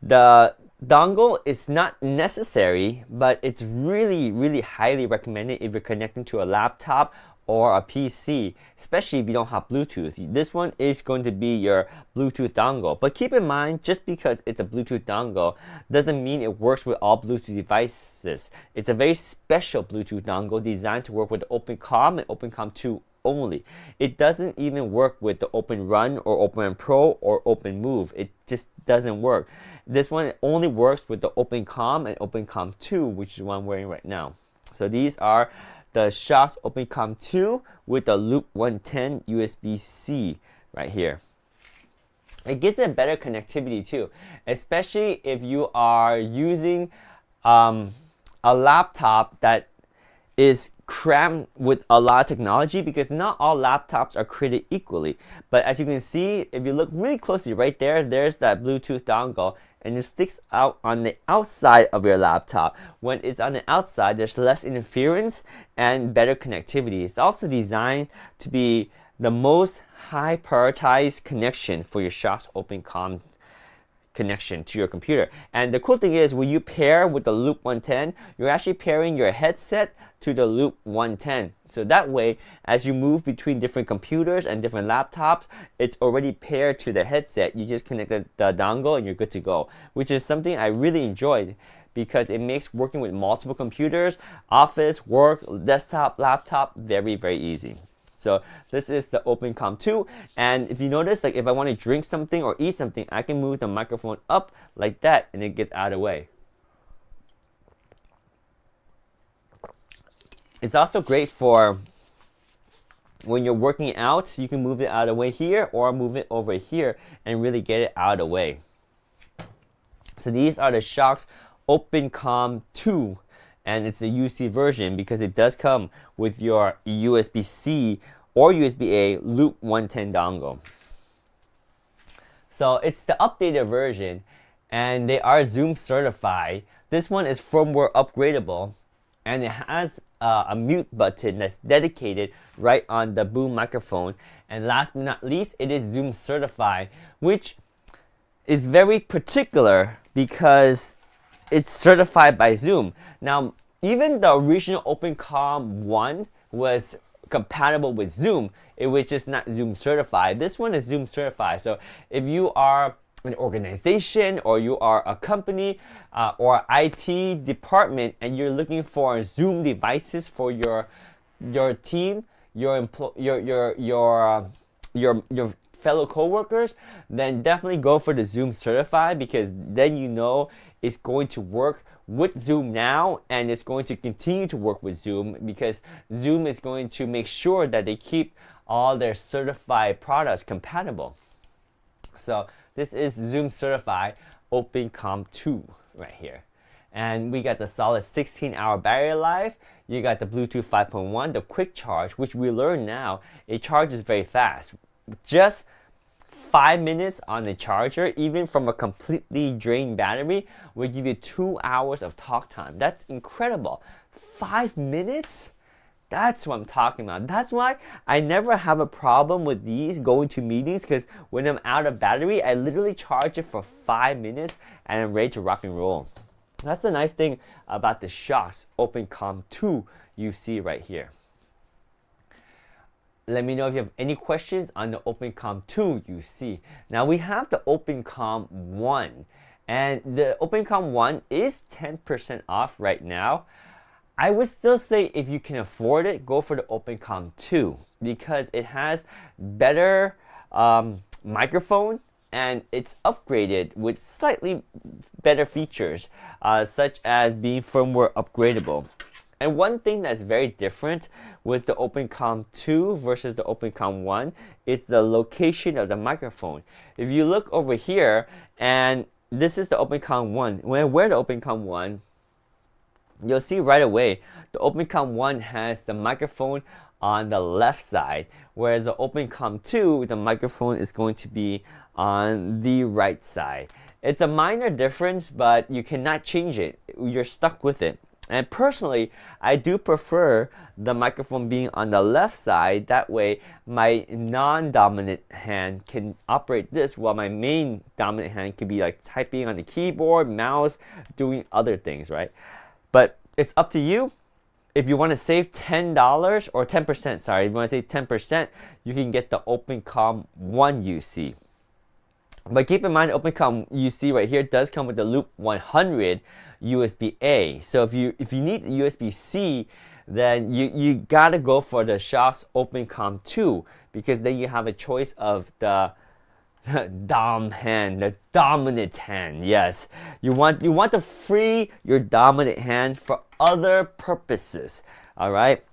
the dongle is not necessary, but it's really highly recommended if you're connecting to a laptop or a PC, especially if you don't have Bluetooth. This one is going to be your Bluetooth dongle. But keep in mind, just because it's a Bluetooth dongle doesn't mean it works with all Bluetooth devices. It's a very special Bluetooth dongle designed to work with the OpenComm and OpenComm 2 only. It doesn't even work with the Open Run or Open Run Pro or Open Move. It just doesn't work. This one only works with the OpenComm and OpenComm 2, which is what I'm wearing right now. So these are the Shokz OpenComm 2 with the Loop 110 USB-C right here. It gives it better connectivity too, especially if you are using a laptop that is crammed with a lot of technology, because not all laptops are created equally. But as you can see, if you look really closely right there, there's that Bluetooth dongle, and it sticks out on the outside of your laptop. When it's on the outside, there's less interference and better connectivity. It's also designed to be the most high prioritized connection for your Shokz OpenComm connection to your computer. And the cool thing is, when you pair with the Loop 110, you're actually pairing your headset to the Loop 110. So that way, as you move between different computers and different laptops, it's already paired to the headset. You just connect the dongle and you're good to go, which is something I really enjoyed, because it makes working with multiple computers, office, work, desktop, laptop, very easy. So this is the OpenComm 2, and if you notice, like if I want to drink something or eat something, I can move the microphone up like that and it gets out of the way. It's also great for when you're working out. You can move it out of the way here or move it over here and really get it out of the way. So these are the Shokz OpenComm 2. And it's a UC version because it does come with your USB-C or USB-A Loop 110 dongle. So it's the updated version, and they are Zoom certified. This one is firmware upgradable, and it has a mute button that's dedicated right on the boom microphone. And last but not least, it is Zoom certified, which is very particular because it's certified by Zoom. Now, even the original OpenComm 1 was compatible with Zoom. It was just not Zoom certified. This one is Zoom certified. So if you are an organization or you are a company or IT department and you're looking for Zoom devices for your team, your fellow coworkers, then definitely go for the Zoom certified, because then you know it's going to work with Zoom now, and it's going to continue to work with Zoom, because Zoom is going to make sure that they keep all their certified products compatible. So this is Zoom certified OpenComm 2 right here. And we got the solid 16-hour battery life. You got the Bluetooth 5.1, the quick charge, which we learn now, it charges very fast. Just 5 minutes on the charger, even from a completely drained battery, will give you 2 hours of talk time. That's incredible. 5 minutes? That's what I'm talking about. That's why I never have a problem with these going to meetings, because when I'm out of battery, I literally charge it for 5 minutes and I'm ready to rock and roll. That's the nice thing about the Shokz OpenComm 2 you see right here. Let me know if you have any questions on the OpenComm 2 you see. Now we have the OpenComm 1, and the OpenComm 1 is 10% off right now. I would still say if you can afford it, go for the OpenComm 2, because it has better microphone, and it's upgraded with slightly better features, such as being firmware upgradable. And one thing that's very different with the OpenComm 2 versus the OpenComm 1 is the location of the microphone. If you look over here, and this is the OpenComm 1. When I wear the OpenComm 1, you'll see right away the OpenComm 1 has the microphone on the left side, whereas the OpenComm 2, the microphone is going to be on the right side. It's a minor difference, but you cannot change it. You're stuck with it. And personally, I do prefer the microphone being on the left side. That way, my non-dominant hand can operate this while my main dominant hand can be like typing on the keyboard, mouse, doing other things, right? But it's up to you. If you want to save $10 or 10%, sorry, if you want to save 10%, you can get the OpenComm 1 UC. But keep in mind, OpenComm UC right here does come with the Loop 100 USB-A. So if you need USB-C, then you gotta go for the Shox OpenComm 2, because then you have a choice of the dom hand, the dominant hand. Yes, you want to free your dominant hand for other purposes. All right.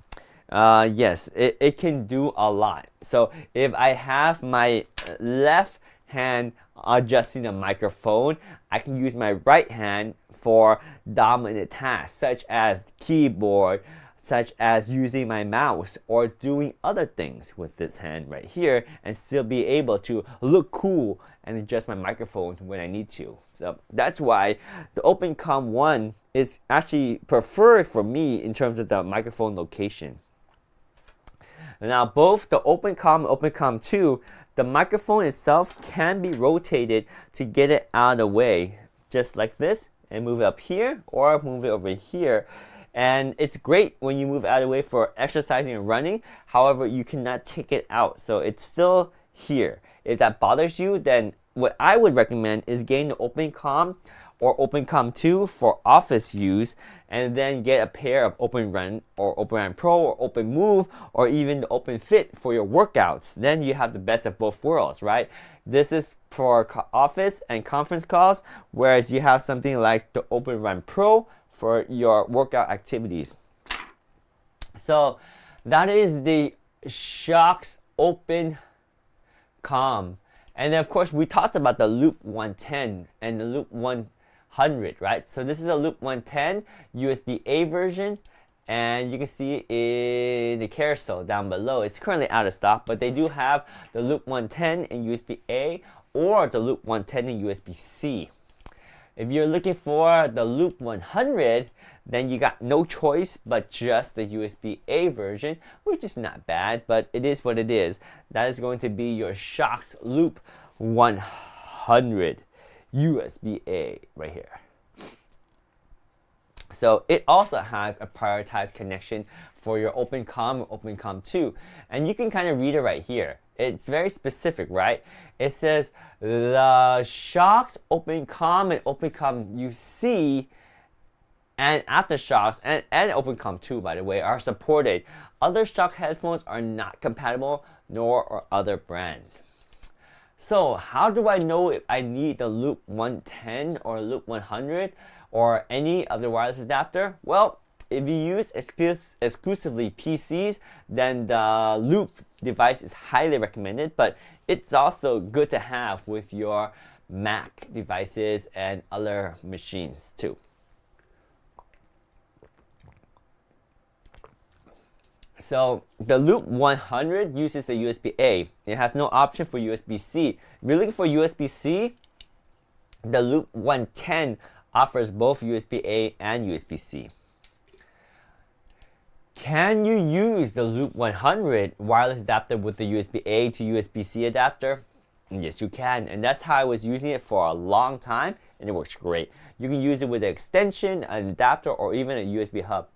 Yes, it can do a lot. So if I have my left hand adjusting the microphone, I can use my right hand for dominant tasks such as keyboard, such as using my mouse, or doing other things with this hand right here, and still be able to look cool and adjust my microphone when I need to. So that's why the OpenComm 1 is actually preferred for me in terms of the microphone location. Now both the OpenComm and OpenComm 2, the microphone itself can be rotated to get it out of the way, just like this, and move it up here or move it over here. And it's great when you move out of the way for exercising and running. However, you cannot take it out, so it's still here. If that bothers you, then what I would recommend is getting the OpenComm or OpenComm 2 for office use, and then get a pair of OpenRun or OpenRun Pro or OpenMove or even the OpenFit for your workouts. Then you have the best of both worlds, right? This is for office and conference calls, whereas you have something like the OpenRun Pro for your workout activities. So that is the Shox OpenComm. And then of course we talked about the Loop 110 and the Loop 100, right? So this is a Loop 110 USB-A version, and you can see in the carousel down below, it's currently out of stock, but they do have the Loop 110 in USB-A or the Loop 110 in USB-C. If you're looking for the Loop 100, then you got no choice but just the USB-A version, which is not bad, but it is what it is. That is going to be your Shox Loop 100 USB-A right here. So it also has a prioritized connection for your OpenComm or OpenComm 2, and you can kind of read it right here. It's very specific, right? It says the Shox OpenComm and OpenComm UC and AfterShokz and OpenComm 2, by the way, are supported. Other Shox headphones are not compatible, nor are other brands. So how do I know if I need the Loop 110 or Loop 100 or any of the wireless adapter? Well, if you use exclusively PCs, then the Loop device is highly recommended, but it's also good to have with your Mac devices and other machines too. So the Loop 100 uses a USB-A. It has no option for USB-C. If you're looking for USB-C, the Loop 110 offers both USB-A and USB-C. Can you use the Loop 100 wireless adapter with the USB-A to USB-C adapter? Yes, you can, and that's how I was using it for a long time, and it works great. You can use it with an extension, an adapter, or even a USB hub.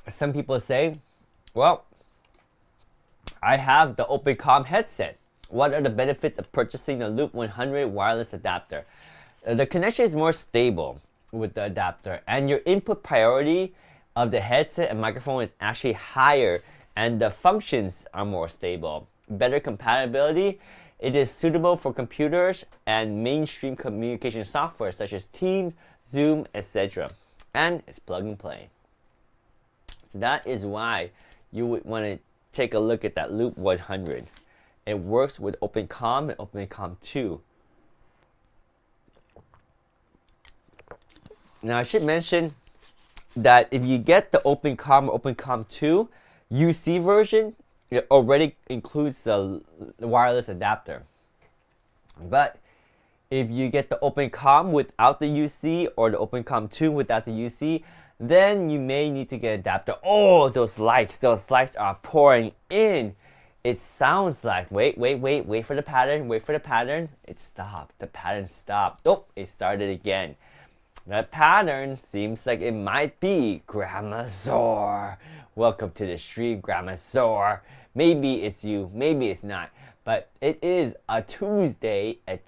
Some people say, well, I have the OpenComm headset. What are the benefits of purchasing the Loop 100 wireless adapter? The connection is more stable with the adapter, and your input priority of the headset and microphone is actually higher, and the functions are more stable. Better compatibility. It is suitable for computers and mainstream communication software such as Teams, Zoom, etc. And it's plug and play. So that is why you would want to take a look at that Loop 100. It works with OpenComm and OpenComm 2. Now I should mention that if you get the OpenComm or OpenComm 2 UC version, it already includes the wireless adapter. But If you get the OpenCom without the UC or the OpenCom 2 without the UC, then you may need to get an adapter. Oh, those likes are pouring in. It sounds like, wait for the pattern. It stopped. The pattern stopped. Oh, it started again. That pattern seems like it might be Grandma Zor. Welcome to the stream, Grandma Zor. Maybe it's you, maybe it's not. But it is a Tuesday at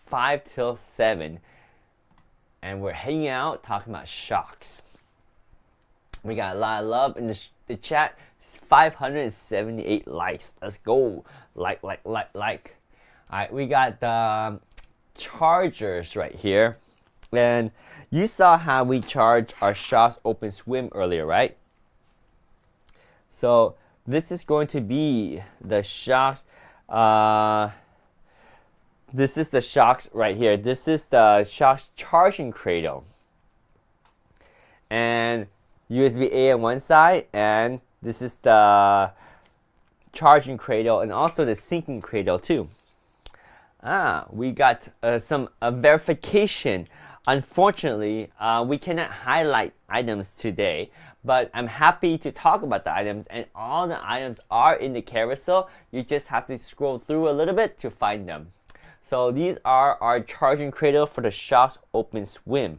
5 till 7. And we're hanging out talking about shocks. We got a lot of love in the chat. 578 likes. Let's go. Like. Alright, we got the chargers right here. And you saw how we charge our Shocks OpenSWIM earlier, right? So this is going to be the Shocks. This is the Shocks right here. This is the Shocks charging cradle. And USB-A on one side, and this is the charging cradle and also the syncing cradle too. We got some verification. Unfortunately, we cannot highlight items today, but I'm happy to talk about the items, and all the items are in the carousel. You just have to scroll through a little bit to find them. So these are our charging cradle for the Shocks OpenSWIM.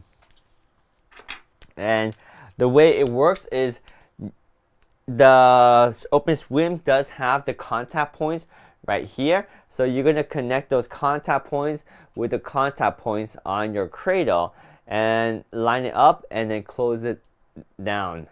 And the way it works is the OpenSWIM does have the contact points right here. So you're going to connect those contact points with the contact points on your cradle and line it up and then close it down.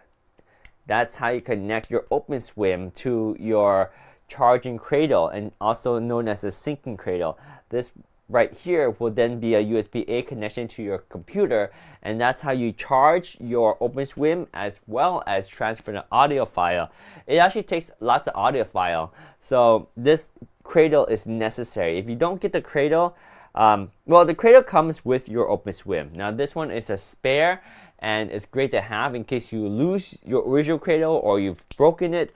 That's how you connect your OpenSWIM to your charging cradle, and also known as a syncing cradle. This right here will then be a USB-A connection to your computer, and that's how you charge your OpenSWIM as well as transfer the audio file. It actually takes lots of audio file, so this cradle is necessary. If you don't get the cradle, well, the cradle comes with your OpenSWIM. Now this one is a spare, and it's great to have in case you lose your original cradle or you've broken it,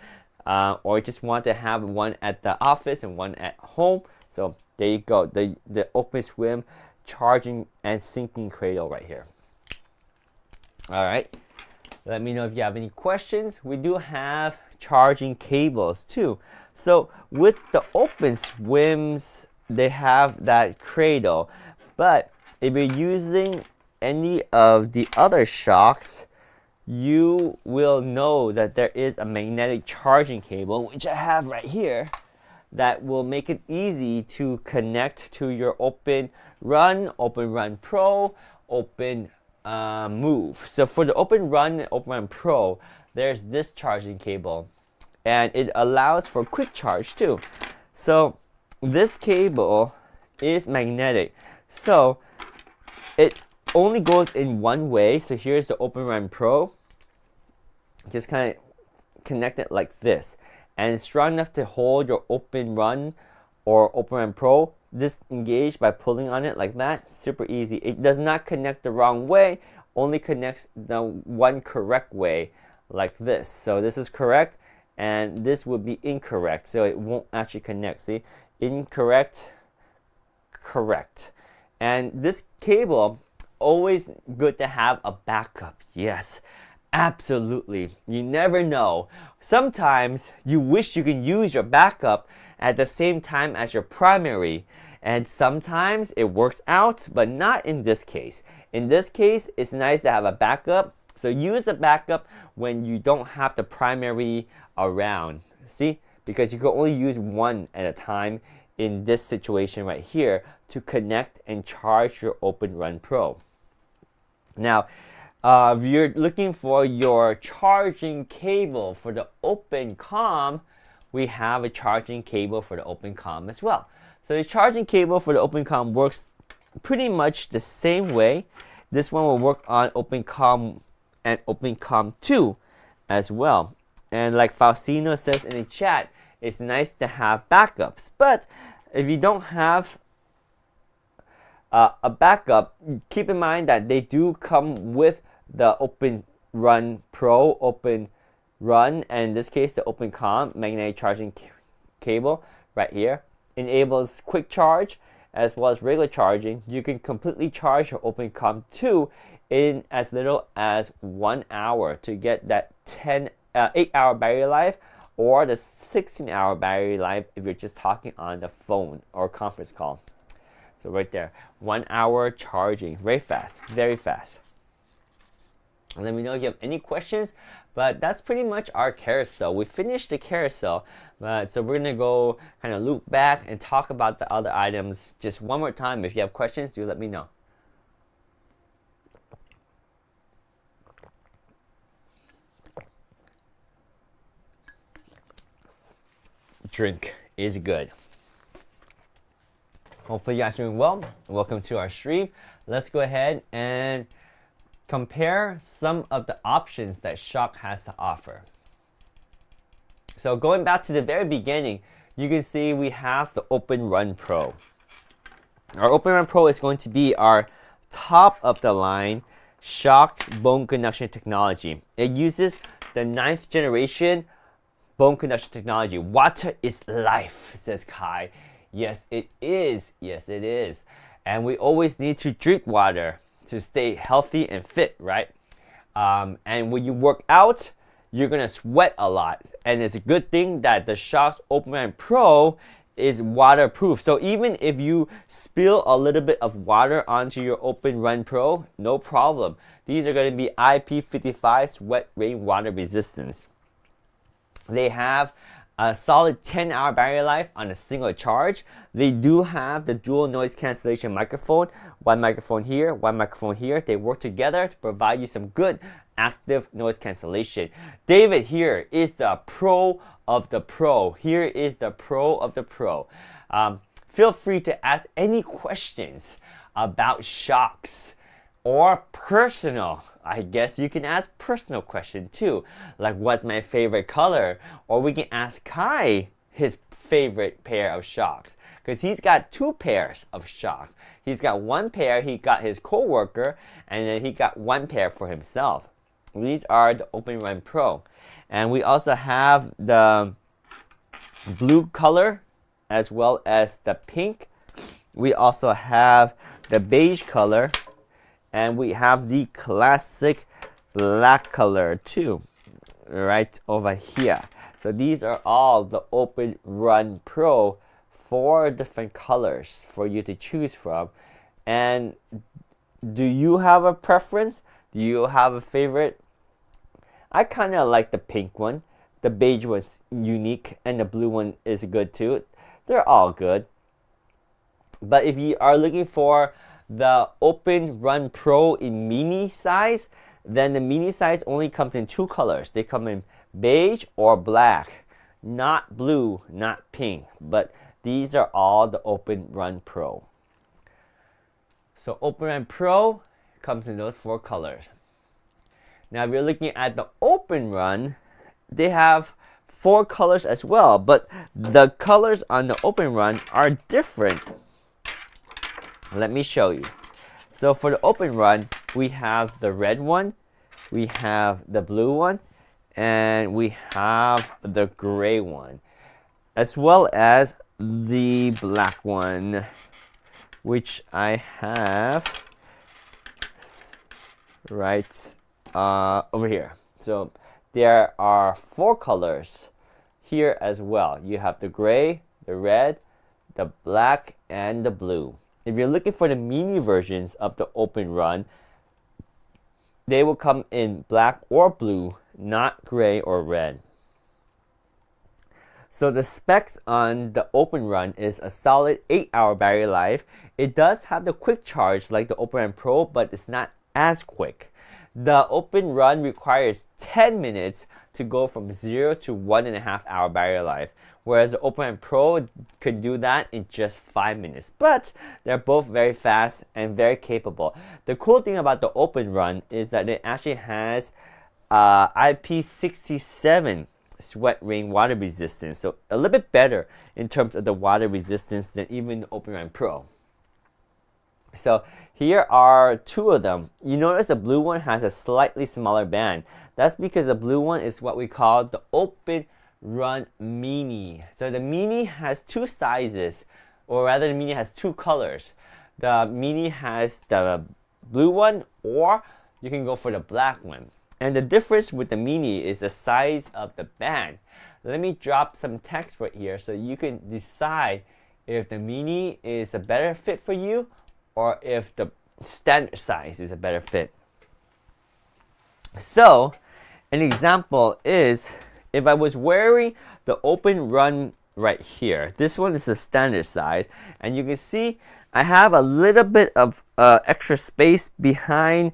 or just want to have one at the office and one at home. So there you go, the OpenSWIM charging and syncing cradle right here. All right, let me know if you have any questions. We do have charging cables too. So with the OpenSWIMs, they have that cradle, but if you're using any of the other Shocks, you will know that there is a magnetic charging cable, which I have right here, that will make it easy to connect to your OpenRun Pro, OpenMove. So for the OpenRun and OpenRun Pro, there's this charging cable, and it allows for quick charge too. So this cable is magnetic, so it only goes in one way. So here's the OpenRun Pro. Just kind of connect it like this, and it's strong enough to hold your OpenRun or OpenRun Pro disengaged by pulling on it like that. Super easy. It does not connect the wrong way, only connects the one correct way like this. So this is correct, and this would be incorrect, so it won't actually connect. See, incorrect, correct. And this cable, always good to have a backup. Yes, absolutely. You never know. Sometimes you wish you can use your backup at the same time as your primary, and sometimes it works out, but not in this case. In this case, it's nice to have a backup. So use the backup when you don't have the primary around. See, because you can only use one at a time in this situation right here to connect and charge your OpenRun Pro. Now, if you're looking for your charging cable for the OpenCom, we have a charging cable for the OpenCom as well. So the charging cable for the OpenCom works pretty much the same way. This one will work on OpenCom and OpenCom 2 as well. And like Faustino says in the chat, it's nice to have backups. But if you don't have a backup, keep in mind that they do come with the OpenRun Pro, OpenRun, and in this case the OpenCom magnetic charging cable right here. Enables quick charge as well as regular charging, you can completely charge your Open Comp 2 in as little as 1 hour to get that 8-hour battery life, or the 16-hour battery life if you're just talking on the phone or conference call. So right there, 1 hour charging, very fast, very fast. Let me know if you have any questions, but that's pretty much our carousel. We finished the carousel, so we're gonna go kind of loop back and talk about the other items just one more time. If you have questions, do let me know. Drink is good. Hopefully you guys are doing well. Welcome to our stream. Let's go ahead and compare some of the options that Shock has to offer. So going back to the very beginning, you can see we have the Open Run Pro. Our Open Run Pro is going to be our top of the line Shock's bone conduction technology. It uses the 9th generation bone conduction technology. Water is life, says Kai. Yes, it is. Yes, it is. And we always need to drink water to stay healthy and fit, right? And when you work out, you're gonna sweat a lot. And it's a good thing that the Shock's Open Run Pro is waterproof. So even if you spill a little bit of water onto your Open Run Pro, no problem. These are gonna be IP55 sweat rain water resistance. They have a solid 10-hour battery life on a single charge. They do have the dual noise cancellation microphone. One microphone here, one microphone here. They work together to provide you some good active noise cancellation. David here is the pro of the pro. Here is the pro of the pro. Feel free to ask any questions about Shocks. Or personal, I guess you can ask personal question too, like what's my favorite color, or we can ask Kai his favorite pair of Shocks, because he's got 2 pairs of Shocks. He's got 1 pair he got his co-worker, and then he got 1 pair for himself. These are the Open Run Pro, and we also have the blue color as well as the pink. We also have the beige color. And we have the classic black color too, right over here. So these are all the Open Run Pro, 4 different colors for you to choose from. And do you have a preference? Do you have a favorite? I kind of like the pink one. The beige one's unique, and the blue one is good too. They're all good. But if you are looking for the Open Run Pro in mini size, then the mini size only comes in 2 colors. They come in beige or black, not blue, not pink, but these are all the Open Run Pro. So Open Run Pro comes in those 4 colors. Now if you're looking at the Open Run, they have 4 colors as well, but the colors on the Open Run are different. Let me show you. So for the Open Run, we have the red one, we have the blue one, and we have the gray one, as well as the black one, which I have right over here. So there are 4 colors here as well. You have the gray, the red, the black, and the blue. If you're looking for the mini versions of the Open Run, they will come in black or blue, not gray or red. So the specs on the Open Run is a solid 8-hour battery life. It does have the quick charge like the Open Run Pro, but it's not as quick. The Open Run requires 10 minutes to go from 0 to 1.5 hour battery life, whereas the Open Run Pro can do that in just 5 minutes. But they're both very fast and very capable. The cool thing about the Open Run is that it actually has IP67 sweat rain water resistance, so a little bit better in terms of the water resistance than even the Open Run Pro. So here are 2 of them. You notice the blue one has a slightly smaller band. That's because the blue one is what we call the Open Run Mini. So the Mini has 2 sizes. or rather the Mini has two colors. The Mini has the blue one, or you can go for the black one. And the difference with the Mini is the size of the band. Let me drop some text right here so you can decide if the Mini is a better fit for you or if the standard size is a better fit. So, an example is if I was wearing the Open Run right here. This one is the standard size, and you can see I have a little bit of extra space behind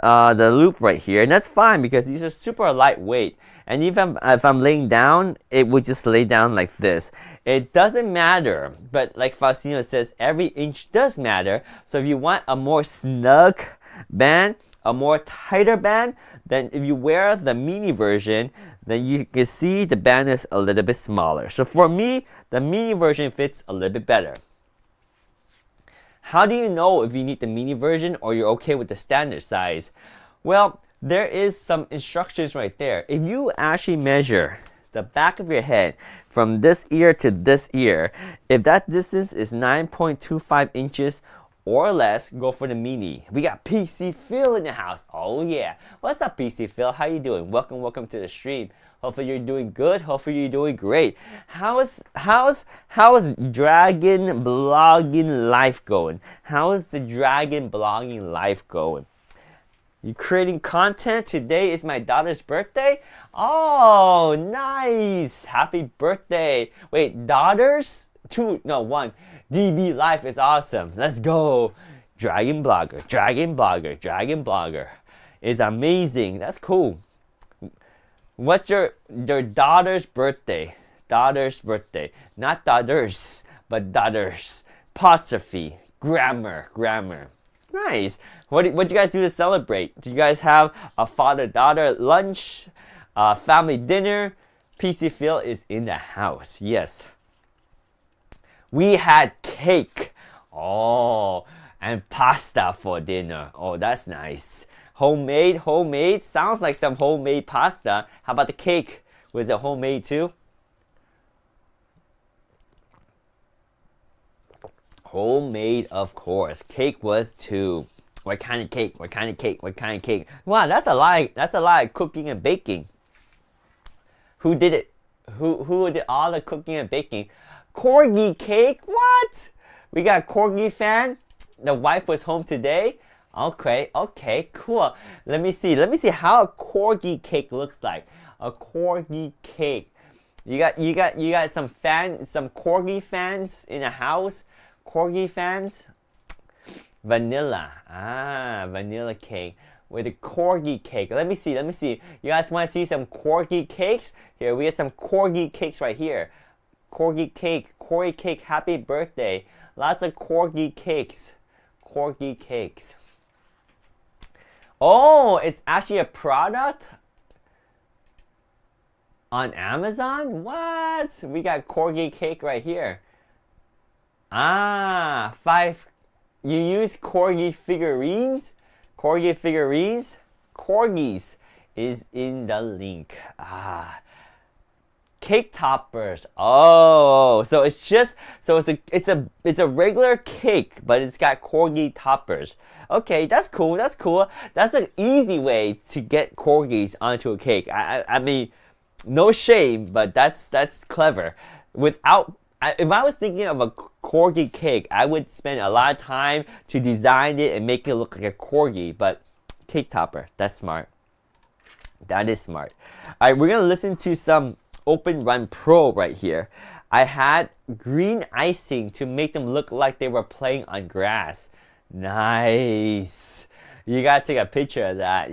the loop right here, and that's fine because these are super lightweight. And even if I'm laying down, it would just lay down like this. It doesn't matter, but like Faustino says, every inch does matter. So if you want a more snug band, a more tighter band, then if you wear the Mini version, then you can see the band is a little bit smaller. So for me, the Mini version fits a little bit better. How do you know if you need the Mini version or you're okay with the standard size? Well, there is some instructions right there. If you actually measure the back of your head from this ear to this ear, if that distance is 9.25 inches or less, go for the Mini. We got PC Phil in the house. Oh yeah. What's up, PC Phil? How you doing? Welcome to the stream. Hopefully you're doing good. Hopefully you're doing great. How's Dragon blogging life going? How is the Dragon blogging life going? You creating content? Today is my daughter's birthday? Oh, nice. Happy birthday. Wait, daughters? Two, no, one. DB life is awesome. Let's go. Dragon blogger, Dragon blogger, Dragon blogger is amazing. That's cool. What's your daughter's birthday? Daughter's birthday. Not daughters, but daughters. Apostrophe. Grammar. Nice. What you guys do to celebrate? Do you guys have a father-daughter lunch? Family dinner? PC Phil is in the house. Yes. We had cake. Oh, and pasta for dinner. Oh, that's nice. Homemade. Sounds like some homemade pasta. How about the cake? Was it homemade too? Homemade, of course. Cake was too. What kind of cake? Wow, that's a lot of cooking and baking. Who did it? Who did all the cooking and baking? Corgi cake? What? We got Corgi fan. The wife was home today. Okay, cool. Let me see how a Corgi cake looks like. A Corgi cake. You got some Corgi fans in the house. Corgi fans. Vanilla. Vanilla cake with a Corgi cake. Let me see. You guys want to see some Corgi cakes? Here, we got some Corgi cakes right here. Corgi cake, happy birthday. Lots of Corgi cakes. Oh, it's actually a product on Amazon? What? We got Corgi cake right here. You use Corgi figurines? Corgis is in the link. Cake toppers. Oh, so it's a regular cake, but it's got Corgi toppers. Okay, that's cool. That's an easy way to get Corgis onto a cake. I mean, no shame, but that's clever. If I was thinking of a Corgi cake, I would spend a lot of time to design it and make it look like a Corgi. But cake topper, that's smart. That is smart. All right, we're gonna listen to some Open Run Pro right here. I had green icing to make them look like they were playing on grass. Nice. You gotta take a picture of that.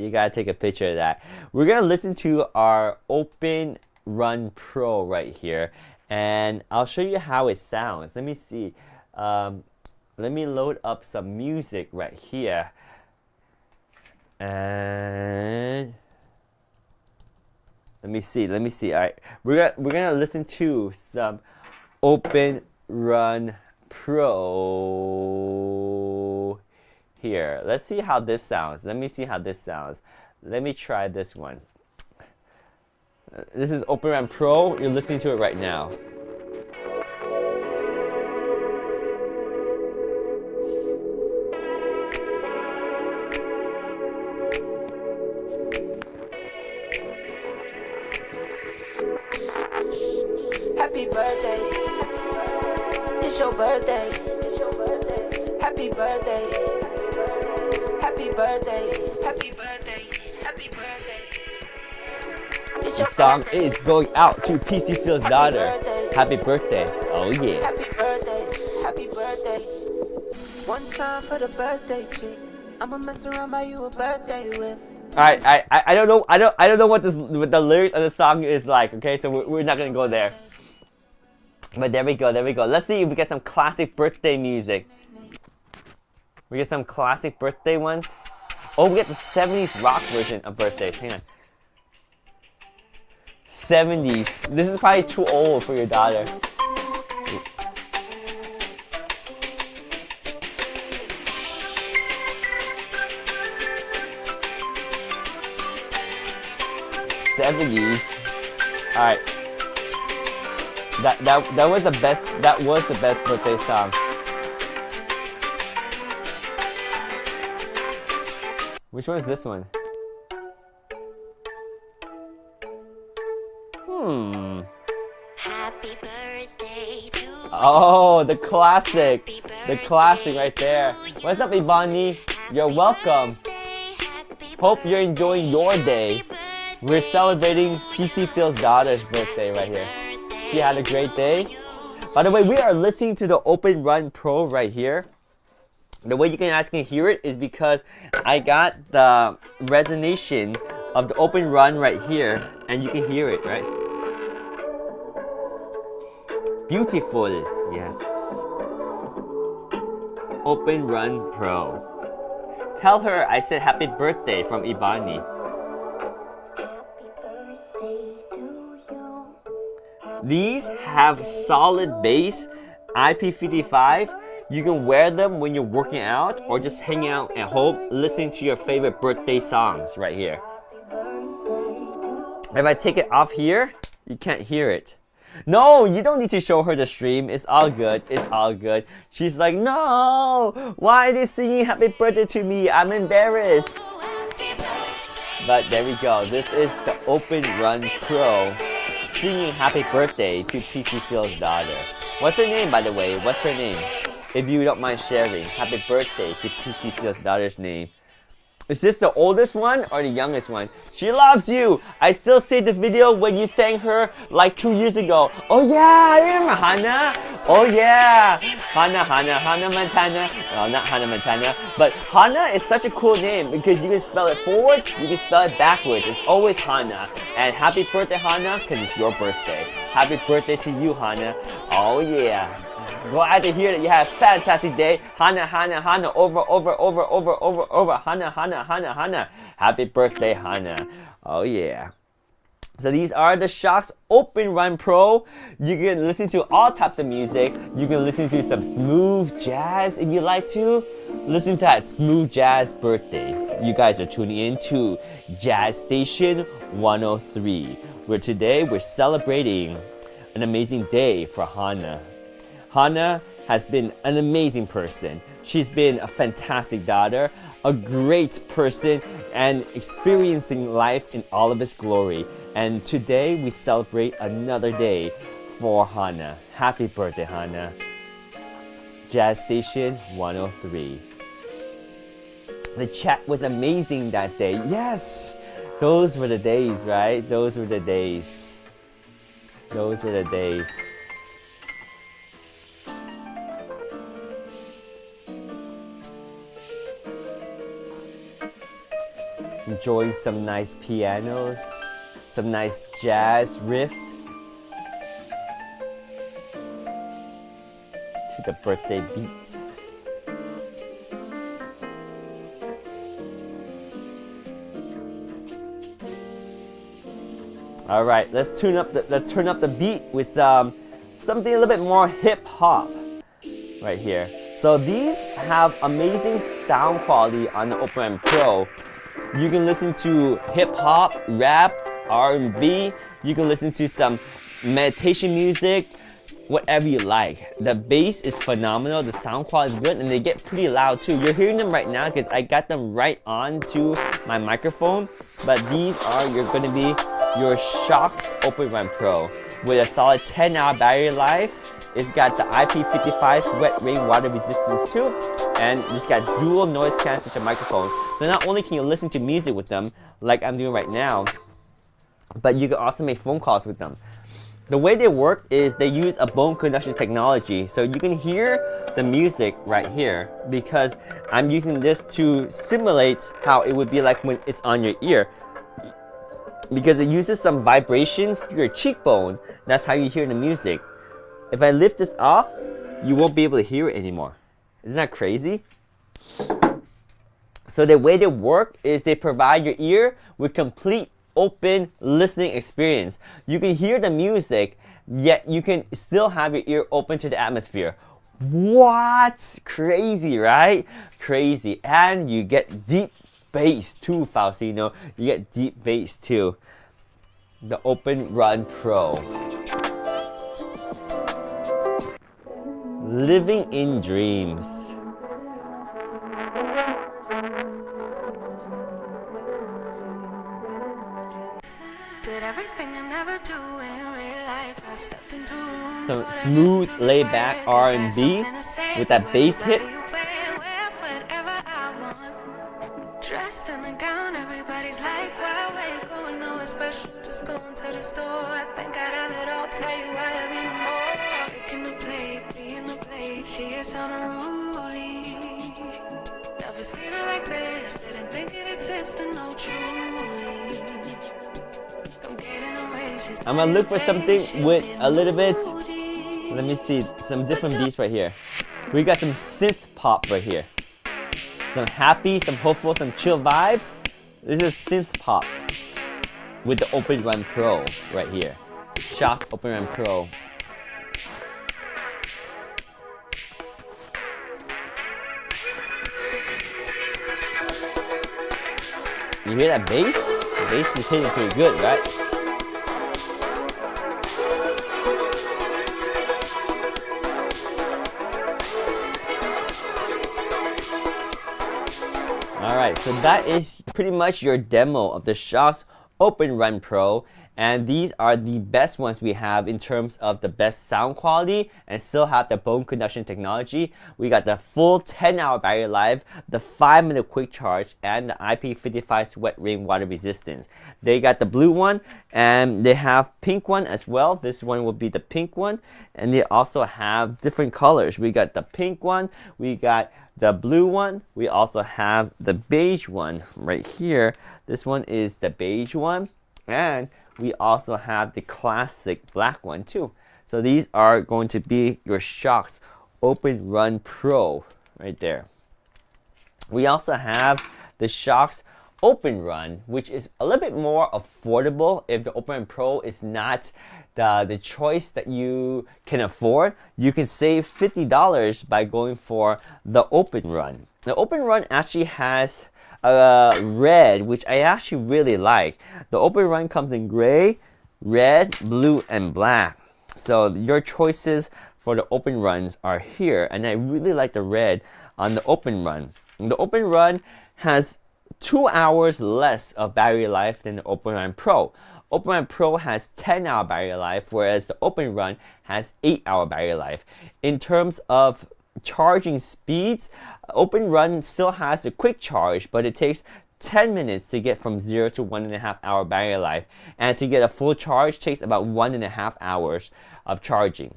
We're gonna listen to our Open Run Pro right here, and I'll show you how it sounds. Let me see. Let me load up some music right here. And let me see. All right, we're gonna listen to some Open Run Pro here. Let's see how this sounds. Let me try this one. This is Open Run Pro. You're listening to it right now. Happy birthday. It's your birthday. Happy birthday. Happy birthday. Happy birthday. Happy birthday. It's The your song birthday. is going out to PC Phil's daughter. birthday. Happy birthday. Oh yeah. Happy birthday. Happy birthday. One time for the birthday chick. I'ma mess around by you a birthday whip. Alright, I don't know what the lyrics of the song is like, okay? So we're not gonna go there. But there we go. Let's see if we get some classic birthday music. We get some classic birthday ones. Oh, we get the 70s rock version of birthdays. Hang on. 70s. This is probably too old for your daughter. '70s. All right. That was the best. That was the best birthday song. Which one is this one? Happy birthday to you. Oh, the classic. The classic right there. What's up, Ibani? You're welcome. Hope you're enjoying your day. We're celebrating PC Phil's daughter's birthday right here. She had a great day. By the way, we are listening to the Open Run Pro right here. The way you can actually hear it is because I got the resonation of the Open Run right here, and you can hear it, right? Beautiful, yes. Open Run Pro. Tell her I said happy birthday from Ibani. These have solid bass, IP55. You can wear them when you're working out or just hanging out at home listening to your favorite birthday songs right here. If I take it off here, you can't hear it. No, you don't need to show her the stream. It's all good. It's all good. She's like, no, why are they singing happy birthday to me? I'm embarrassed. But there we go. This is the Open Run Pro singing happy birthday to PC Phil's daughter. What's her name, by the way? What's her name? If you don't mind sharing, happy birthday to PC Phil's daughter's name. Is this the oldest one or the youngest one? She loves you. I still see the video when you sang her like 2 years ago. Oh yeah, I remember Hannah. Oh yeah, Hannah Montana. Well, not Hannah Montana, but Hannah is such a cool name because you can spell it forward, you can spell it backwards. It's always Hannah. And happy birthday, Hannah, because it's your birthday. Happy birthday to you, Hannah. Oh yeah. Glad to hear that you had a fantastic day. Hannah, over. Hannah. Happy birthday, Hannah. Oh yeah. So these are the Shokz Open Run Pro. You can listen to all types of music. You can listen to some smooth jazz if you like to. Listen to that smooth jazz birthday. You guys are tuning in to Jazz Station 103, where today we're celebrating an amazing day for Hannah. Hannah has been an amazing person. She's been a fantastic daughter, a great person, and experiencing life in all of its glory. And today we celebrate another day for Hannah. Happy birthday, Hannah. Jazz Station 103. The chat was amazing that day. Yes! Those were the days, right? Those were the days. Those were the days. Enjoying some nice pianos, some nice jazz riff to the birthday beats. All right, let's turn up the beat with something a little bit more hip hop right here. So these have amazing sound quality on the Open Run Pro. You can listen to hip hop, rap, R&B. You can listen to some meditation music, whatever you like. The bass is phenomenal, the sound quality is good, and they get pretty loud too. You're hearing them right now because I got them right onto my microphone, but these are, you're gonna be your Shokz Open Run Pro with a solid 10-hour battery life. It's got the IP55 sweat rain water resistance too, and it's got dual noise cancellation microphone. So not only can you listen to music with them, like I'm doing right now, but you can also make phone calls with them. The way they work is they use a bone conduction technology, so you can hear the music right here because I'm using this to simulate how it would be like when it's on your ear. Because it uses some vibrations through your cheekbone, that's how you hear the music. If I lift this off, you won't be able to hear it anymore. Isn't that crazy? So the way they work is they provide your ear with complete open listening experience. You can hear the music, yet you can still have your ear open to the atmosphere. What? Crazy, right? Crazy. And you get deep bass too, Faustino. You get deep bass too. The Open Run Pro. Living in dreams. Did everything I never do in real life. I stepped into Some smooth, laid back R&B with that bass hit. Dressed in a gown, everybody's like, why we going nowhere special? Just going to the store. I think I'd have it all. Tell you why I be more. Picking the plate, being the plate. She is unruly. Never seen her like this. Didn't think it existed, no truly. Don't get in the way. She's I'm gonna look for something with a little bit. Let me see some different beats right here. We got some synth pop right here. Some happy, some hopeful, some chill vibes. This is synth pop with the Open Run Pro right here. Shokz Open Run Pro. You hear that bass? The bass is hitting pretty good, right? Alright, so that is pretty much your demo of the Shokz Open Run Pro, and these are the best ones we have in terms of the best sound quality and still have the bone conduction technology. We got the full 10-hour battery life, the 5-minute quick charge, and the IP55 sweat rain water resistance. They got the blue one and they have pink one as well. This one will be the pink one, and they also have different colors. We got the pink one, we got the blue one, we also have the beige one right here. This one is the beige one, and we also have the classic black one too. So these are going to be your Shokz Open Run Pro right there. We also have the Shokz Open Run, which is a little bit more affordable. If the Open Run Pro is not the choice that you can afford, you can save $50 by going for the Open Run. The Open Run actually has red, which I actually really like. The Open Run comes in gray, red, blue, and black. So your choices for the Open Runs are here, and I really like the red on the Open Run. The Open Run has 2 hours less of battery life than the Open Run Pro. Open Run Pro has 10-hour battery life, whereas the Open Run has 8-hour battery life. In terms of charging speeds, Open Run still has a quick charge, but it takes 10 minutes to get from 0 to 1.5 hour battery life, and to get a full charge takes about 1.5 hours of charging.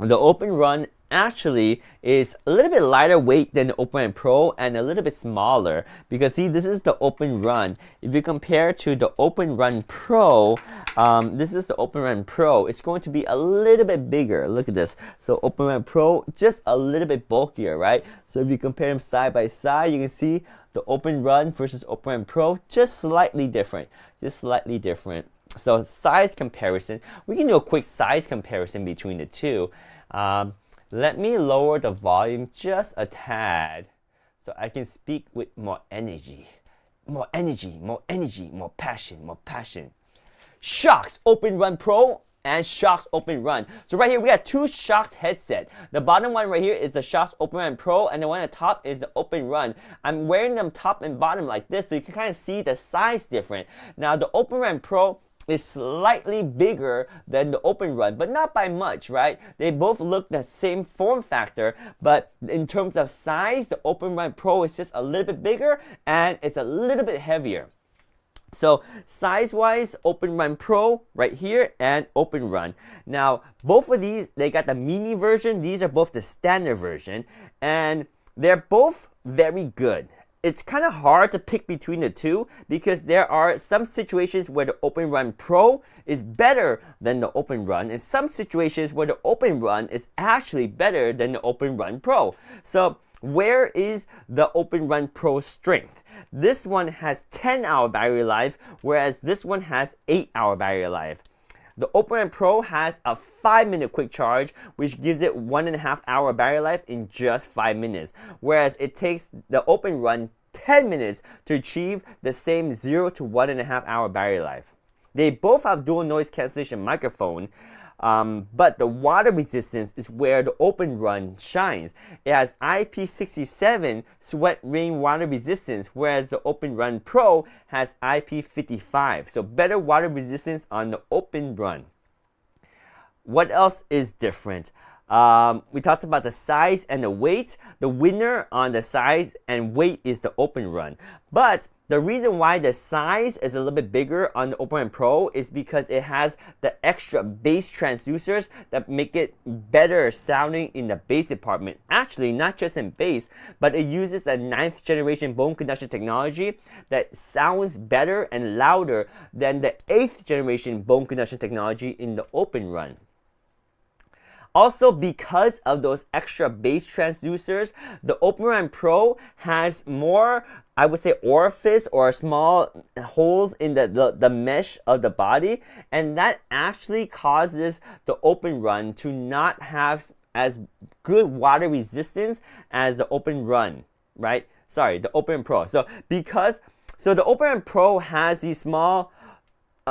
The Open Run actually is a little bit lighter weight than the Open Run Pro and a little bit smaller, because see, this is the Open Run. If you compare to the Open Run Pro, this is the Open Run Pro. It's going to be a little bit bigger. Look at this. So Open Run Pro, just a little bit bulkier, right? So if you compare them side by side, you can see the Open Run versus Open Run Pro, just slightly different. Just slightly different. So size comparison, we can do a quick size comparison between the two. Let me lower the volume just a tad so I can speak with more energy. More energy, more energy, more passion, more passion. Shokz Open Run Pro and Shokz Open Run. So right here we got two Shokz headset. The bottom one right here is the Shokz Open Run Pro, and the one at the top is the Open Run. I'm wearing them top and bottom like this, so you can kind of see the size different. Now the Open Run Pro is slightly bigger than the Open Run, but not by much, right? They both look the same form factor, but in terms of size, the Open Run Pro is just a little bit bigger and it's a little bit heavier. So size-wise, Open Run Pro right here and Open Run. Now, both of these, they got the mini version. These are both the standard version, and they're both very good. It's kind of hard to pick between the two because there are some situations where the Open Run Pro is better than the Open Run, and some situations where the Open Run is actually better than the Open Run Pro. So where is the Open Run Pro strength? This one has 10-hour battery life, whereas this one has 8-hour battery life. The Open Run Pro has a 5-minute quick charge, which gives it 1.5-hour battery life in just 5 minutes, whereas it takes the Open Run 10 minutes to achieve the same 0 to 1.5-hour battery life. They both have dual noise cancellation microphone, but the water resistance is where the Open Run shines. It has IP67 sweat rainwater resistance, whereas the Open Run Pro has IP55. So better water resistance on the Open Run. What else is different? We talked about the size and the weight. The winner on the size and weight is the Open Run. But the reason why the size is a little bit bigger on the Open Run Pro is because it has the extra bass transducers that make it better sounding in the bass department. Actually, not just in bass, but it uses a 9th generation bone conduction technology that sounds better and louder than the 8th generation bone conduction technology in the Open Run. Also, because of those extra bass transducers, the Open Run Pro has more, I would say, orifice or small holes in the mesh of the body, and that actually causes the Open Run to not have as good water resistance as the Open Run, right? Sorry, the Open Run Pro. So the Open Run Pro has these small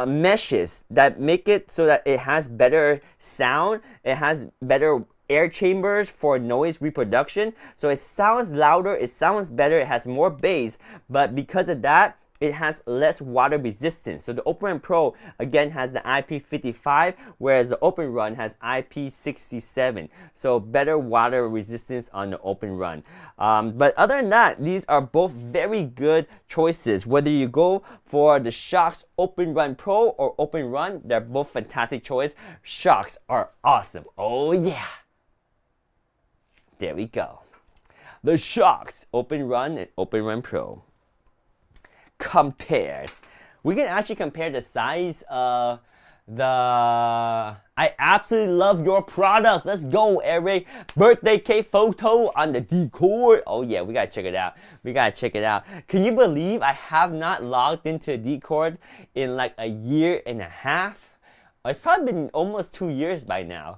meshes that make it so that it has better sound, it has better air chambers for noise reproduction, so it sounds louder, it sounds better, it has more bass, but because of that, it has less water resistance. So the Open Run Pro again has the IP55, whereas the Open Run has IP67. So better water resistance on the Open Run. But other than that, these are both very good choices. Whether you go for the Shokz Open Run Pro or Open Run, they're both fantastic choice. Shokz are awesome. Oh yeah. There we go. The Shokz Open Run and Open Run Pro. Compared. We can actually compare the size of I absolutely love your products. Let's go, Eric. Birthday cake photo on the Dcord. Oh yeah, we gotta check it out. We gotta check it out. Can you believe I have not logged into Dcord in like a year and a half? It's probably been almost 2 years by now.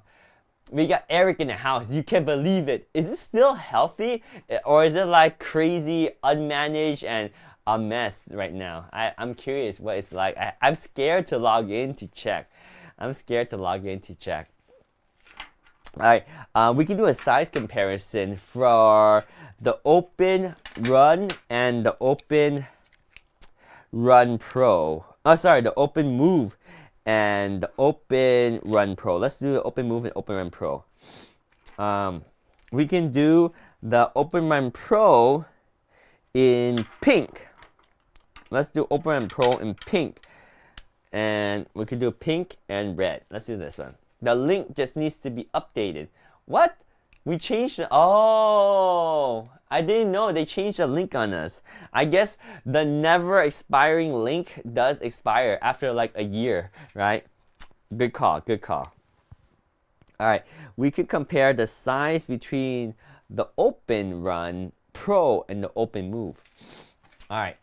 We got Eric in the house. You can't believe it. Is it still healthy? Or is it like crazy, unmanaged, and a mess right now? I'm curious what it's like. I'm scared to log in to check. Alright, we can do a size comparison for the Open Run and the Open Run Pro. Oh, sorry, the Open Move and the Open Run Pro. Let's do the Open Move and Open Run Pro. We can do the Open Run Pro in pink. Let's do Open Run Pro in pink. And we can do pink and red. Let's do this one. The link just needs to be updated. What? We changed the... Oh! I didn't know they changed the link on us. I guess the never expiring link does expire after like a year, right? Good call, good call. Alright, we could compare the size between the Open Run Pro and the Open Move. Alright,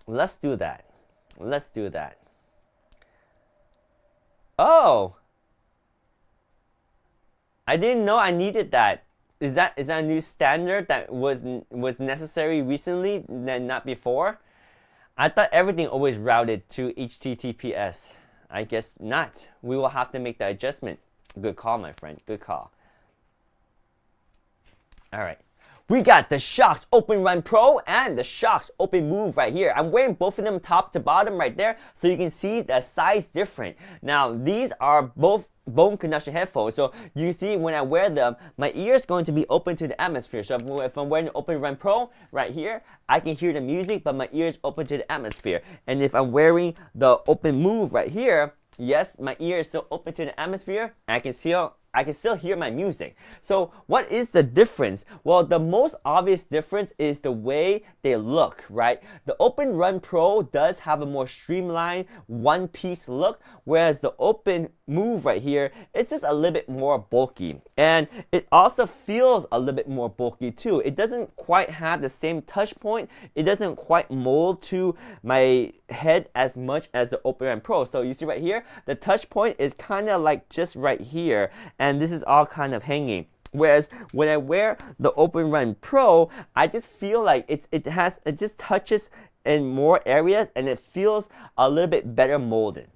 let's do that. Let's do that. Oh! I didn't know I needed that. Is that a new standard that was necessary recently and not before? I thought everything always routed to HTTPS. I guess not. We will have to make the adjustment. Good call, my friend. Good call. All right. we got the Shox Open Run Pro and the Shox Open Move right here. I'm wearing both of them top to bottom right there, so you can see the size different. Now, these are both bone conduction headphones, so you see when I wear them, my ear is going to be open to the atmosphere. So if I'm wearing the Open Run Pro right here, I can hear the music, but my ear is open to the atmosphere. And if I'm wearing the Open Move right here, yes, my ear is still open to the atmosphere, and I can still hear my music. So what is the difference? Well, the most obvious difference is the way they look, right? The Open Run Pro does have a more streamlined one-piece look, whereas the Open Move right here, it's just a little bit more bulky. And it also feels a little bit more bulky too. It doesn't quite have the same touch point. It doesn't quite mold to my head as much as the Open Run Pro. So you see right here, the touch point is kind of like just right here, and this is all kind of hanging. Whereas when I wear the Open Run Pro, I just feel like it just touches in more areas, and it feels a little bit better molded.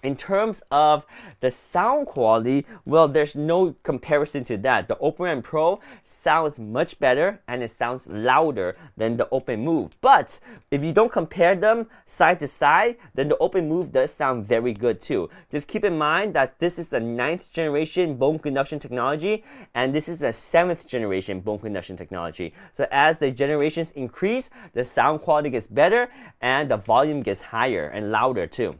In terms of the sound quality, well, there's no comparison to that. The Open Run Pro sounds much better, and it sounds louder than the Open Move. But if you don't compare them side to side, then the Open Move does sound very good too. Just keep in mind that this is a 9th generation bone conduction technology, and this is a 7th generation bone conduction technology. So as the generations increase, the sound quality gets better, and the volume gets higher and louder too.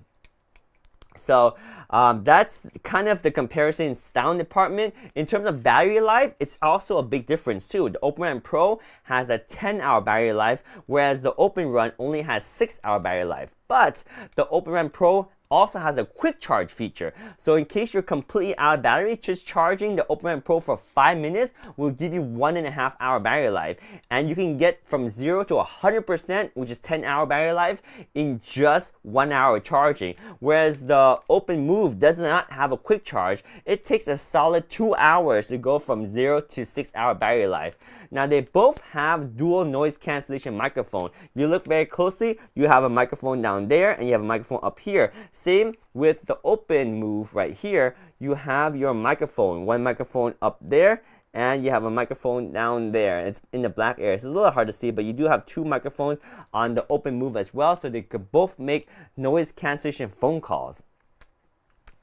So that's kind of the comparison in sound department. In terms of battery life, it's also a big difference too. The Open Run Pro has a 10-hour battery life, whereas the Open Run only has 6-hour battery life. But the Open Run Pro also has a quick charge feature. So in case you're completely out of battery, just charging the Open Run Pro for 5 minutes will give you 1.5-hour battery life. And you can get from 0 to 100%, which is 10-hour battery life, in just 1 hour charging. Whereas the Open Move does not have a quick charge. It takes a solid 2 hours to go from 0 to 6-hour battery life. Now they both have dual noise cancellation microphone. If you look very closely, you have a microphone down there and you have a microphone up here. Same with the Open Move right here. You have your microphone, one microphone up there, and you have a microphone down there. It's in the black area. So it's a little hard to see, but you do have 2 microphones on the Open Move as well, so they could both make noise cancellation phone calls.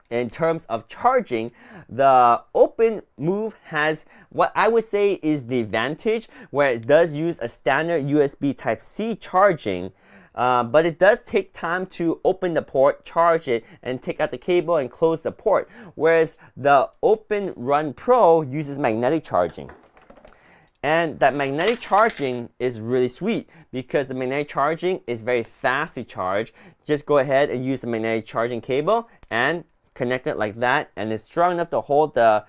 In terms of charging, the Open Move has what I would say is the advantage, where it does use a standard USB Type-C charging, but it does take time to open the port, charge it, and take out the cable and close the port. Whereas the Open Run Pro uses magnetic charging. And that magnetic charging is really sweet because the magnetic charging is very fast to charge. Just go ahead and use the magnetic charging cable and connect it like that, and it's strong enough to hold the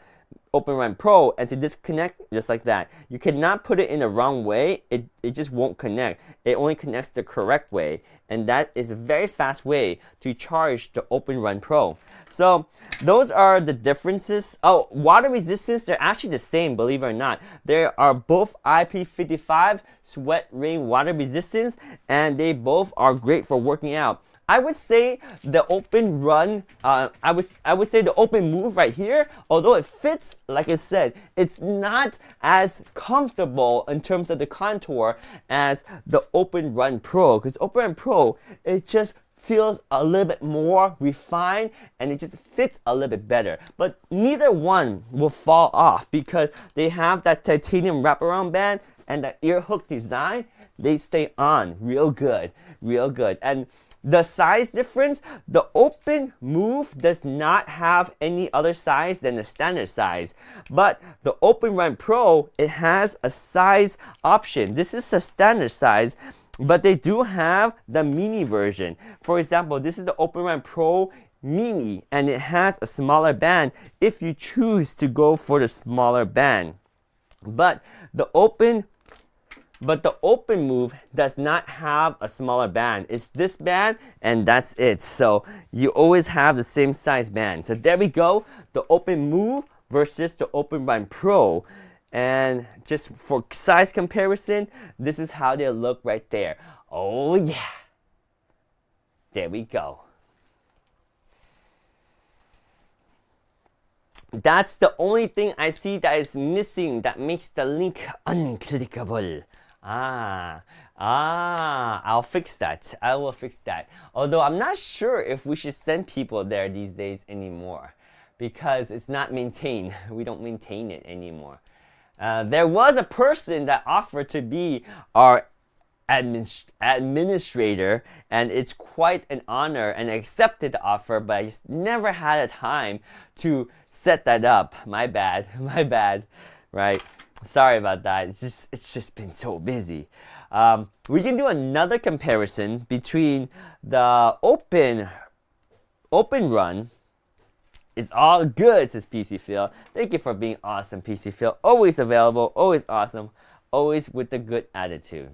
Open Run Pro and to disconnect just like that. You cannot put it in the wrong way. It just won't connect. It only connects the correct way, and that is a very fast way to charge the Open Run Pro. So those are the differences. Oh, water resistance, they're actually the same, believe it or not. They are both IP55 sweat ring water resistance, and they both are great for working out. I would say the Open Run, I would say the Open Move right here, although it fits, like I said, it's not as comfortable in terms of the contour as the Open Run Pro. Because Open Run Pro, it just feels a little bit more refined and it just fits a little bit better. But neither one will fall off because they have that titanium wraparound band and that ear hook design. They stay on real good, real good. And the size difference, the Open Move does not have any other size than the standard size. But the Open Run Pro, it has a size option. This is a standard size, but they do have the mini version. For example, this is the Open Run Pro Mini, and it has a smaller band if you choose to go for the smaller band. But the Open Move does not have a smaller band. It's this band and that's it. So you always have the same size band. So there we go, the Open Move versus the Open Run Pro. And just for size comparison, this is how they look right there. Oh yeah. There we go. That's the only thing I see that is missing that makes the link unclickable. I'll fix that. I will fix that. Although I'm not sure if we should send people there these days anymore because it's not maintained. We don't maintain it anymore. There was a person that offered to be our administrator, and it's quite an honor, and I accepted the offer, but I just never had a time to set that up. My bad, right? Sorry about that. It's just been so busy. We can do another comparison between the open run. It's all good, says PC Phil. Thank you for being awesome, PC Phil. Always available, always awesome, always with a good attitude.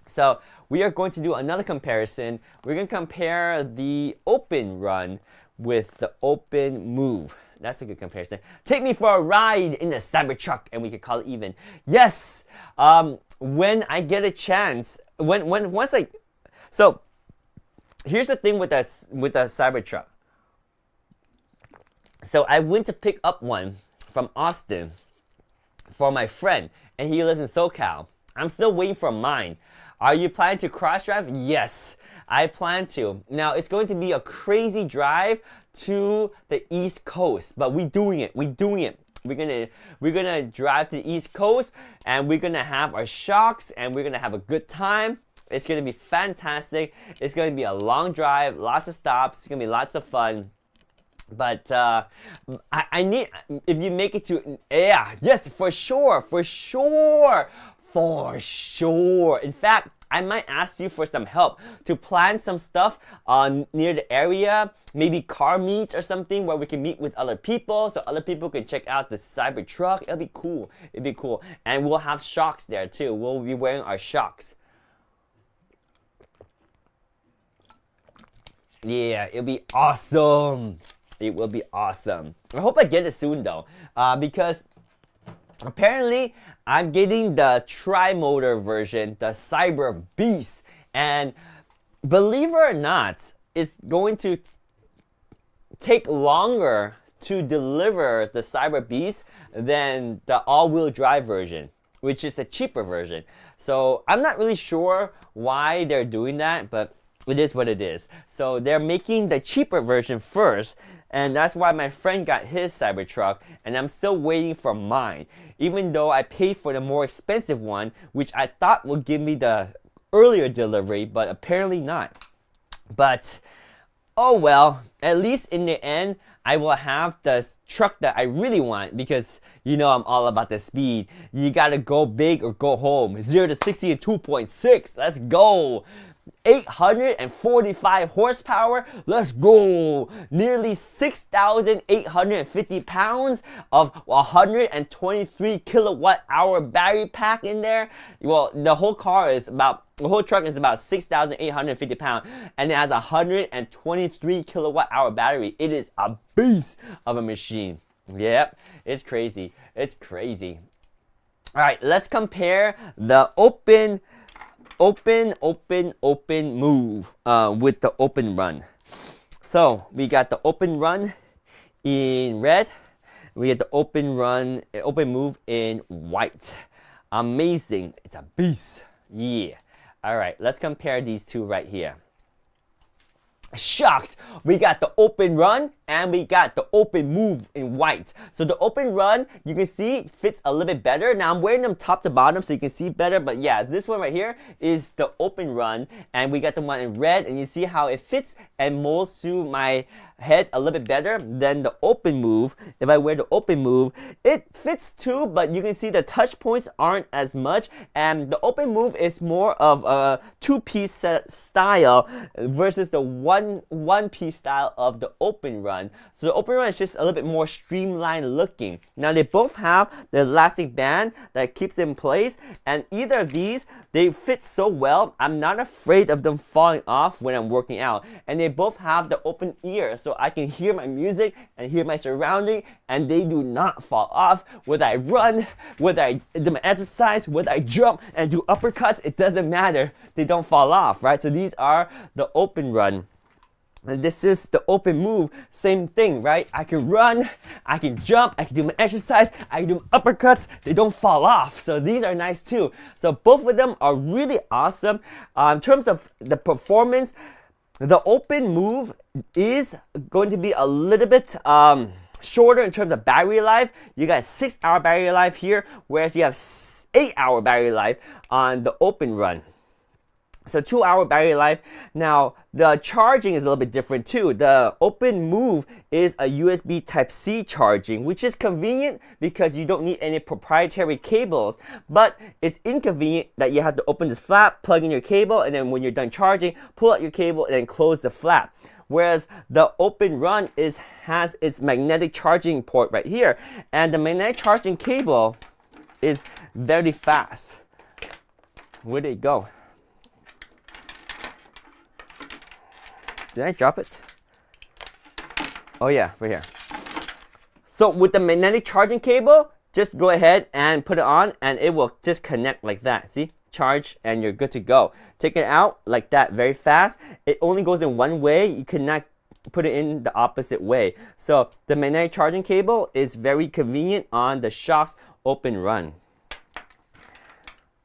So we are going to do another comparison. We're going to compare the open run with the open move. That's a good comparison. Take me for a ride in the Cybertruck, and we could call it even. Yes, when I get a chance, so here's the thing with the Cybertruck. So I went to pick up one from Austin for my friend, and he lives in SoCal. I'm still waiting for mine. Are you planning to cross drive? Yes, I plan to. Now it's going to be a crazy drive to the East Coast, but we're doing it. We're gonna drive to the East Coast, and we're gonna have our shocks, and we're gonna have a good time. It's gonna be fantastic. It's gonna be a long drive, lots of stops. It's gonna be lots of fun. But I need, if you make it to, yes, for sure. In fact, I might ask you for some help to plan some stuff near the area, maybe car meets or something where we can meet with other people so other people can check out the Cybertruck. It'll be cool. And we'll have shocks there too. We'll be wearing our shocks. Yeah, it'll be awesome. It will be awesome. I hope I get it soon though, because apparently I'm getting the tri-motor version, the Cyber Beast, and believe it or not, it's going to take longer to deliver the Cyber Beast than the all-wheel drive version, which is a cheaper version. So I'm not really sure why they're doing that, but it is what it is. So they're making the cheaper version first, and that's why my friend got his Cybertruck, and I'm still waiting for mine. Even though I paid for the more expensive one, which I thought would give me the earlier delivery, but apparently not. But, oh well, at least in the end, I will have the truck that I really want because you know I'm all about the speed. You gotta go big or go home. 0 to 60 in 2.6. Let's go. 845 horsepower, let's go. Nearly 6,850 pounds of 123 kilowatt hour battery pack in there. Well, the whole truck is about 6,850 pounds, and it has a 123 kilowatt hour battery. It is a beast of a machine. Yep, it's crazy. All right, let's compare the open move with the open run. So we got the open run in red. We get the open move in white. Amazing. It's a beast. Yeah. All right, let's compare these two right here. Shocked! We got the open run and we got the open move in white. So the open run, you can see fits a little bit better. Now I'm wearing them top to bottom so you can see better, but yeah, this one right here is the open run, and we got the one in red, and you see how it fits and molds to my head a little bit better than the open move. If I wear the open move, it fits too, but you can see the touch points aren't as much, and the open move is more of a two-piece style versus the one-piece style of the open run. So the open run is just a little bit more streamlined looking. Now they both have the elastic band that keeps it in place, and either of these, they fit so well, I'm not afraid of them falling off when I'm working out. And they both have the open ear, so I can hear my music and hear my surrounding, and they do not fall off. Whether I run, whether I do my exercise, whether I jump and do uppercuts, it doesn't matter. They don't fall off, right? So these are the open run. And this is the open move, same thing, right? I can run, I can jump, I can do my exercise, I can do uppercuts, they don't fall off. So these are nice too. So both of them are really awesome. In terms of the performance, the open move is going to be a little bit shorter in terms of battery life. You got 6-hour battery life here, whereas you have 8-hour battery life on the open run. So 2-hour battery life. Now the charging is a little bit different too. The open move is a USB Type-C charging, which is convenient because you don't need any proprietary cables, but it's inconvenient that you have to open this flap, plug in your cable, and then when you're done charging, pull out your cable and then close the flap. Whereas the open run has its magnetic charging port right here, and the magnetic charging cable is very fast. Where did it go? Did I drop it? Oh yeah, right here. So with the magnetic charging cable, just go ahead and put it on and it will just connect like that. See? Charge and you're good to go. Take it out like that very fast. It only goes in one way. You cannot put it in the opposite way. So the magnetic charging cable is very convenient on the Shox Open Run.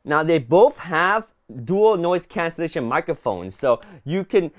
Now they both have dual noise cancellation microphones. So you can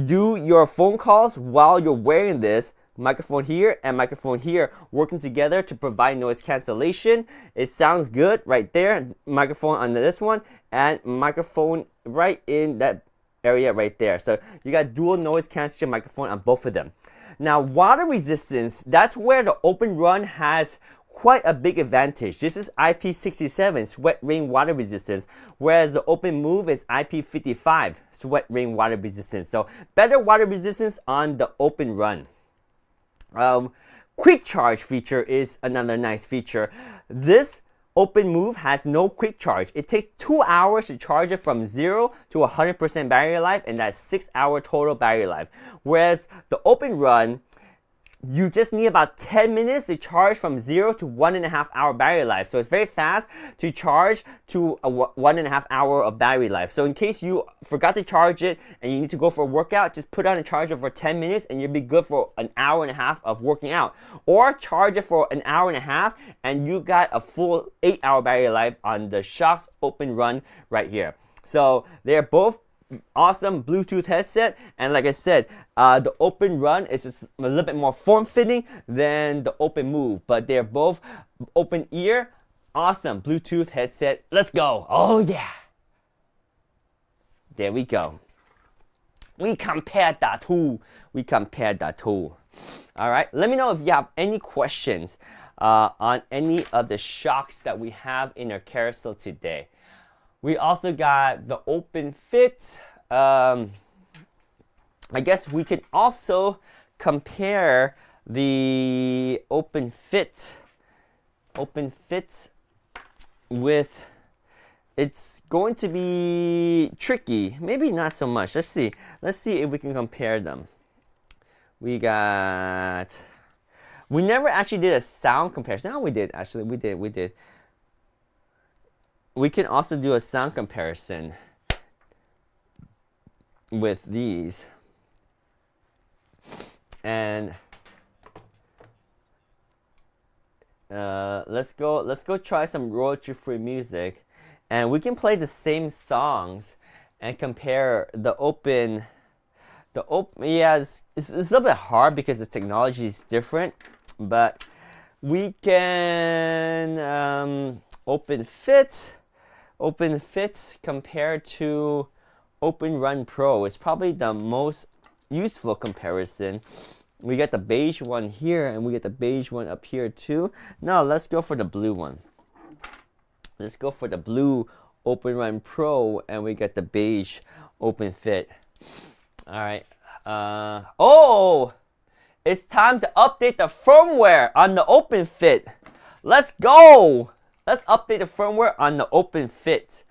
do your phone calls while you're wearing this microphone here and microphone here working together to provide noise cancellation. It sounds good right there. Microphone on this one and microphone right in that area right there. So you got dual noise cancellation microphone on both of them. Now water resistance, that's where the Open Run has quite a big advantage. This is IP67 sweat rain water resistance, whereas the Open Move is IP55 sweat rain water resistance. So better water resistance on the Open Run. Quick charge feature is another nice feature. This Open Move has no quick charge. It takes 2 hours to charge it from 0 to 100% battery life, and that's 6-hour total battery life. Whereas the Open Run, you just need about 10 minutes to charge from 0 to 1.5 hour battery life. So it's very fast to charge to a 1.5 hour of battery life. So in case you forgot to charge it and you need to go for a workout, just put on a charger for 10 minutes and you'll be good for an hour and a half of working out. Or charge it for an hour and a half and you got a full 8-hour battery life on the Shox Open Run right here. So they're both awesome Bluetooth headset, and like I said, the Open Run is just a little bit more form-fitting than the Open Move, but they're both open ear, awesome Bluetooth headset. Let's go. Oh yeah, there we go. We compared the two. All right, let me know if you have any questions on any of the Shox that we have in our carousel today. We also got the Open Fit. I guess we could also compare the Open Fit with, it's going to be tricky. Maybe not so much. Let's see if we can compare them. We never actually did a sound comparison. No, we did actually. We did. We can also do a sound comparison with these. And let's go try some royalty-free music, and we can play the same songs and compare the open. Yeah, it's a little bit hard because the technology is different, but we can Open Fit compared to Open Run Pro is probably the most useful comparison. We get the beige one here and we get the beige one up here too. Now let's go for the blue one. Let's go for the blue Open Run Pro and we get the beige Open Fit. All right. Oh, it's time to update the firmware on the Open Fit. Let's go. Let's update the firmware on the Open Fit.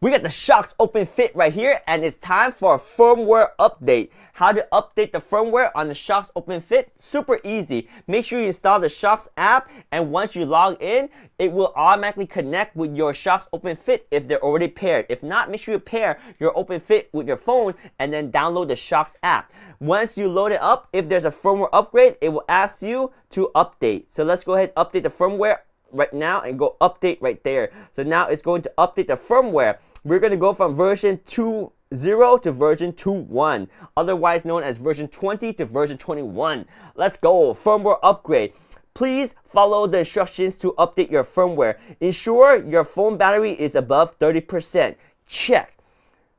We got the Shokz Open Fit right here, and it's time for a firmware update. How to update the firmware on the Shokz Open Fit? Super easy. Make sure you install the Shokz app, and once you log in, it will automatically connect with your Shokz Open Fit if they're already paired. If not, make sure you pair your Open Fit with your phone and then download the Shokz app. Once you load it up, if there's a firmware upgrade, it will ask you to update. So let's go ahead and update the firmware right now and go update right there. So now it's going to update the firmware. We're going to go from version 2.0 to version 2.1, otherwise known as version 20 to version 21. Let's go, firmware upgrade. Please follow the instructions to update your firmware. Ensure your phone battery is above 30%. Check.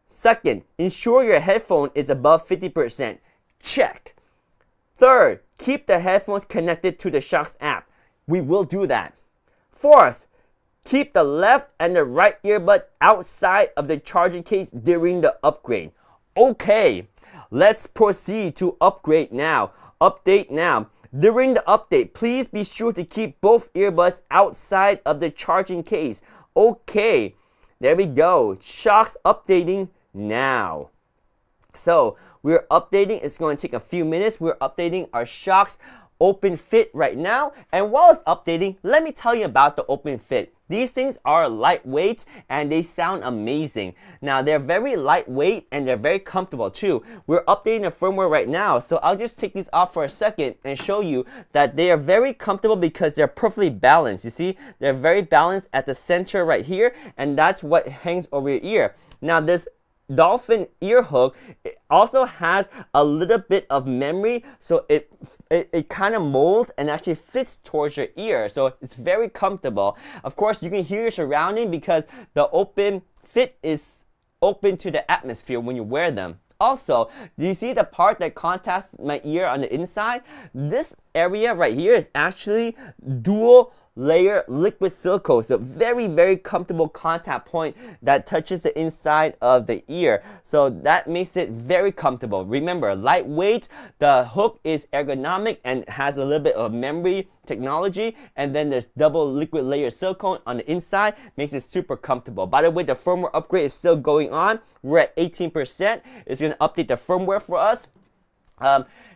Second, ensure your headphone is above 50%. Check. Third, keep the headphones connected to the Shokz app. We will do that. Fourth, keep the left and the right earbud outside of the charging case during the upgrade. Okay, let's proceed to upgrade now. Update now. During the update, please be sure to keep both earbuds outside of the charging case. Okay, there we go. Shokz updating now. So we're updating. It's going to take a few minutes. We're updating our Shokz Open Fit right now, and while it's updating, let me tell you about the Open Fit. These things are lightweight and they sound amazing. Now they're very lightweight and they're very comfortable too. We're updating the firmware right now, so I'll just take these off for a second and show you that they are very comfortable because they're perfectly balanced. You see, they're very balanced at the center right here, and that's what hangs over your ear. Now this Dolphin ear hook, it also has a little bit of memory, so it kind of molds and actually fits towards your ear, so it's very comfortable. Of course, you can hear your surrounding because the Open Fit is open to the atmosphere when you wear them. Also, do you see the part that contacts my ear on the inside? This area right here is actually dual layer liquid silicone, so very comfortable contact point that touches the inside of the ear, so that makes it very comfortable. Remember, lightweight, the hook is ergonomic and has a little bit of memory technology, and then there's double liquid layer silicone on the inside, makes it super comfortable. By the way, the firmware upgrade is still going on. We're at 18%. It's going to update the firmware for us.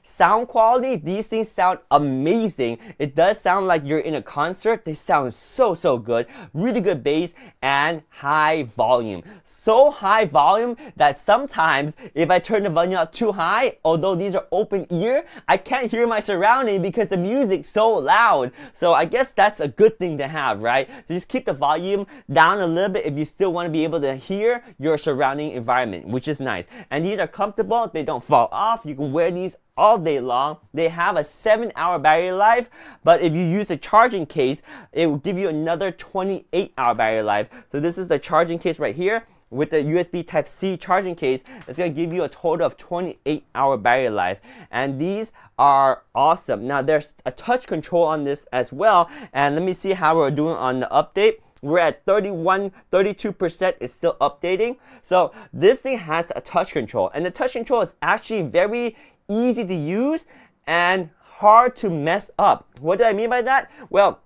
Sound quality, these things sound amazing. It does sound like you're in a concert. They sound so good. Really good bass and high volume. So high volume that sometimes if I turn the volume up too high, although these are open ear, I can't hear my surrounding because the music's so loud. So I guess that's a good thing to have, right? So just keep the volume down a little bit if you still want to be able to hear your surrounding environment, which is nice. And these are comfortable. They don't fall off. You can wear these all day long. They have a 7-hour battery life, but if you use a charging case, it will give you another 28-hour battery life. So this is the charging case right here with the USB Type-C charging case. It's going to give you a total of 28-hour battery life, and these are awesome. Now there's a touch control on this as well, and let me see how we're doing on the update. We're at 32%. It's still updating. So this thing has a touch control, and the touch control is actually very easy to use and hard to mess up. What do I mean by that? Well,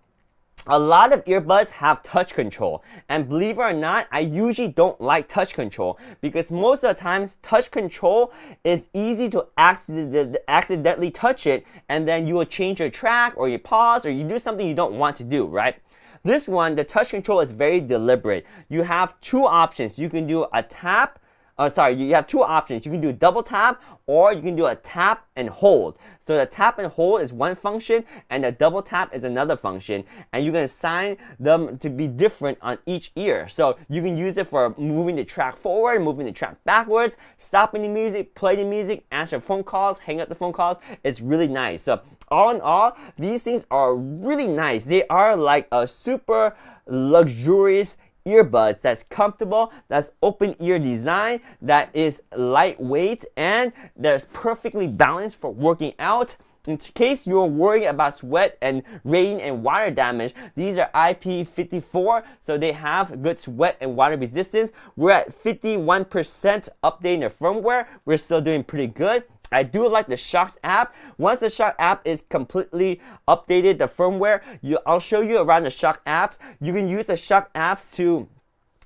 a lot of earbuds have touch control, and believe it or not, I usually don't like touch control because most of the times touch control is easy to accidentally touch it, and then you will change your track or you pause or you do something you don't want to do, right? This one, the touch control is very deliberate. You have two options. You can do a tap. You have two options. You can do a double tap, or you can do a tap and hold. So the tap and hold is one function, and the double tap is another function. And you can assign them to be different on each ear. So you can use it for moving the track forward, moving the track backwards, stopping the music, play the music, answer phone calls, hang up the phone calls. It's really nice. So all in all, these things are really nice. They are like a super luxurious earbuds that's comfortable, that's open ear design, that is lightweight, and that's perfectly balanced for working out. In case you're worried about sweat and rain and water damage, these are IP54, so they have good sweat and water resistance. We're at 51% updating the firmware. We're still doing pretty good. I do like the Shokz app. Once the Shokz app is completely updated, the firmware, I'll show you around the Shokz apps. You can use the Shokz apps to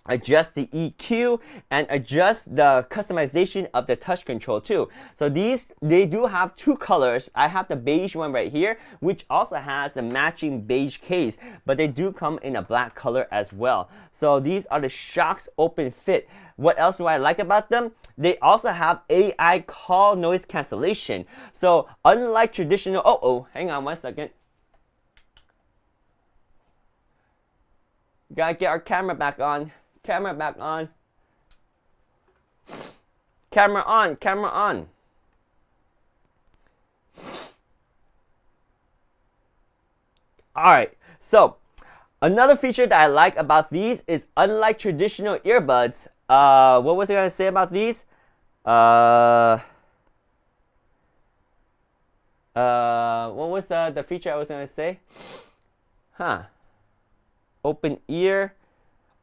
adjust the EQ, and adjust the customization of the touch control too. So these, they do have two colors. I have the beige one right here, which also has the matching beige case, but they do come in a black color as well. So these are the Shokz Open Fit. What else do I like about them? They also have AI call noise cancellation. So unlike traditional, hang on one second. Gotta get our camera back on. Camera back on. Camera on. Camera on. Alright, so another feature that I like about these is, unlike traditional earbuds, what was I going to say about these? What was the feature I was going to say? Open ear.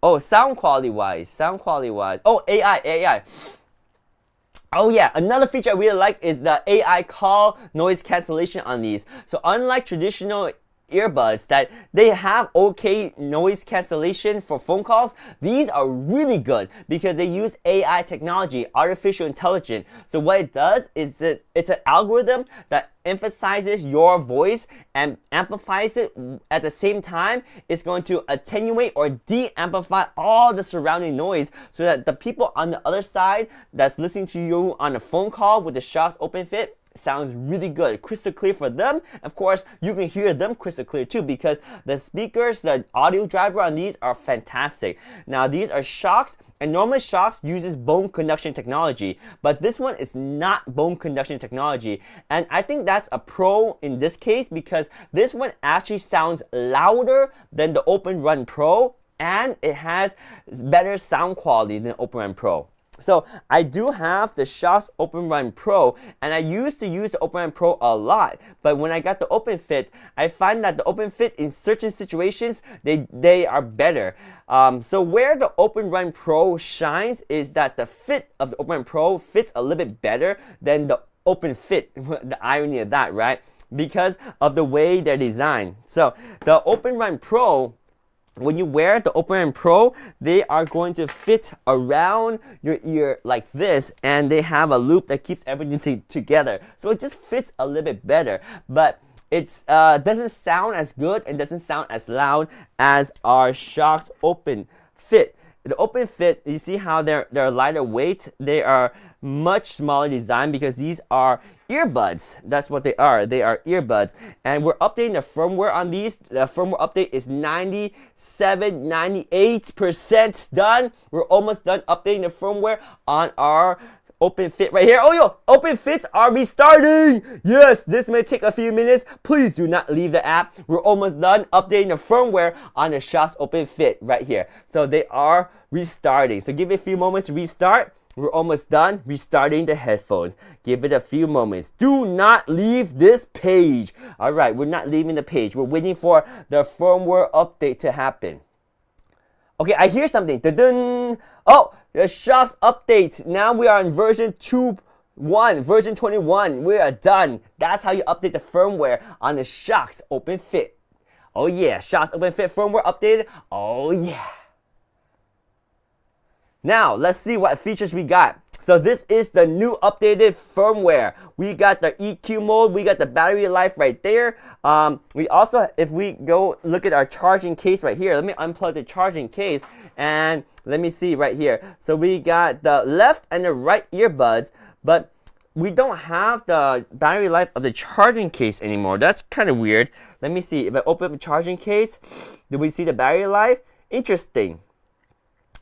Oh, sound quality wise. Oh, AI. Oh yeah, another feature I really like is the AI call noise cancellation on these. So unlike traditional earbuds that they have okay noise cancellation for phone calls, these are really good because they use AI technology, artificial intelligence. So what it does is that it's an algorithm that emphasizes your voice and amplifies it at the same time. It's going to attenuate or de-amplify all the surrounding noise so that the people on the other side that's listening to you on a phone call with the Shokz Open Fit sounds really good, crystal clear for them. Of course, you can hear them crystal clear too because the speakers, the audio driver on these are fantastic. Now these are Shokz, and normally Shokz uses bone conduction technology, but this one is not bone conduction technology. And I think that's a pro in this case because this one actually sounds louder than the Open Run Pro, and it has better sound quality than Open Run Pro. So I do have the Shokz Open Run Pro, and I used to use the Open Run Pro a lot, but when I got the Open Fit, I find that the Open Fit in certain situations, they are better. So where the Open Run Pro shines is that the fit of the Open Run Pro fits a little bit better than the Open Fit. The irony of that, right? Because of the way they're designed. So the Open Run Pro, when you wear the Open Run Pro, they are going to fit around your ear like this, and they have a loop that keeps everything together. So it just fits a little bit better, but it doesn't sound as good and doesn't sound as loud as our Shokz Open Fit. The Open Fit, you see how they're lighter weight. They are much smaller design because these are earbuds. That's what they are. They are earbuds. And we're updating the firmware on these. The firmware update is 98% done. We're almost done updating the firmware on our Open Fit right here. Oh yo, Open Fits are restarting. Yes, this may take a few minutes. Please do not leave the app. We're almost done updating the firmware on the Shokz Open Fit right here. So they are restarting. So give it a few moments to restart. We're almost done restarting the headphones. Give it a few moments. Do not leave this page. All right, we're not leaving the page. We're waiting for the firmware update to happen. Okay, I hear something. Dun-dun. Oh, the Shokz update. Now we are in version 2.1, version 21. We are done. That's how you update the firmware on the Shokz Open Fit. Oh yeah, Shokz Open Fit firmware updated. Oh yeah. Now, let's see what features we got. So this is the new updated firmware. We got the EQ mode. We got the battery life right there. We also, if we go look at our charging case right here, let me unplug the charging case and let me see right here. So we got the left and the right earbuds, but we don't have the battery life of the charging case anymore. That's kind of weird. Let me see. If I open up the charging case, do we see the battery life? Interesting.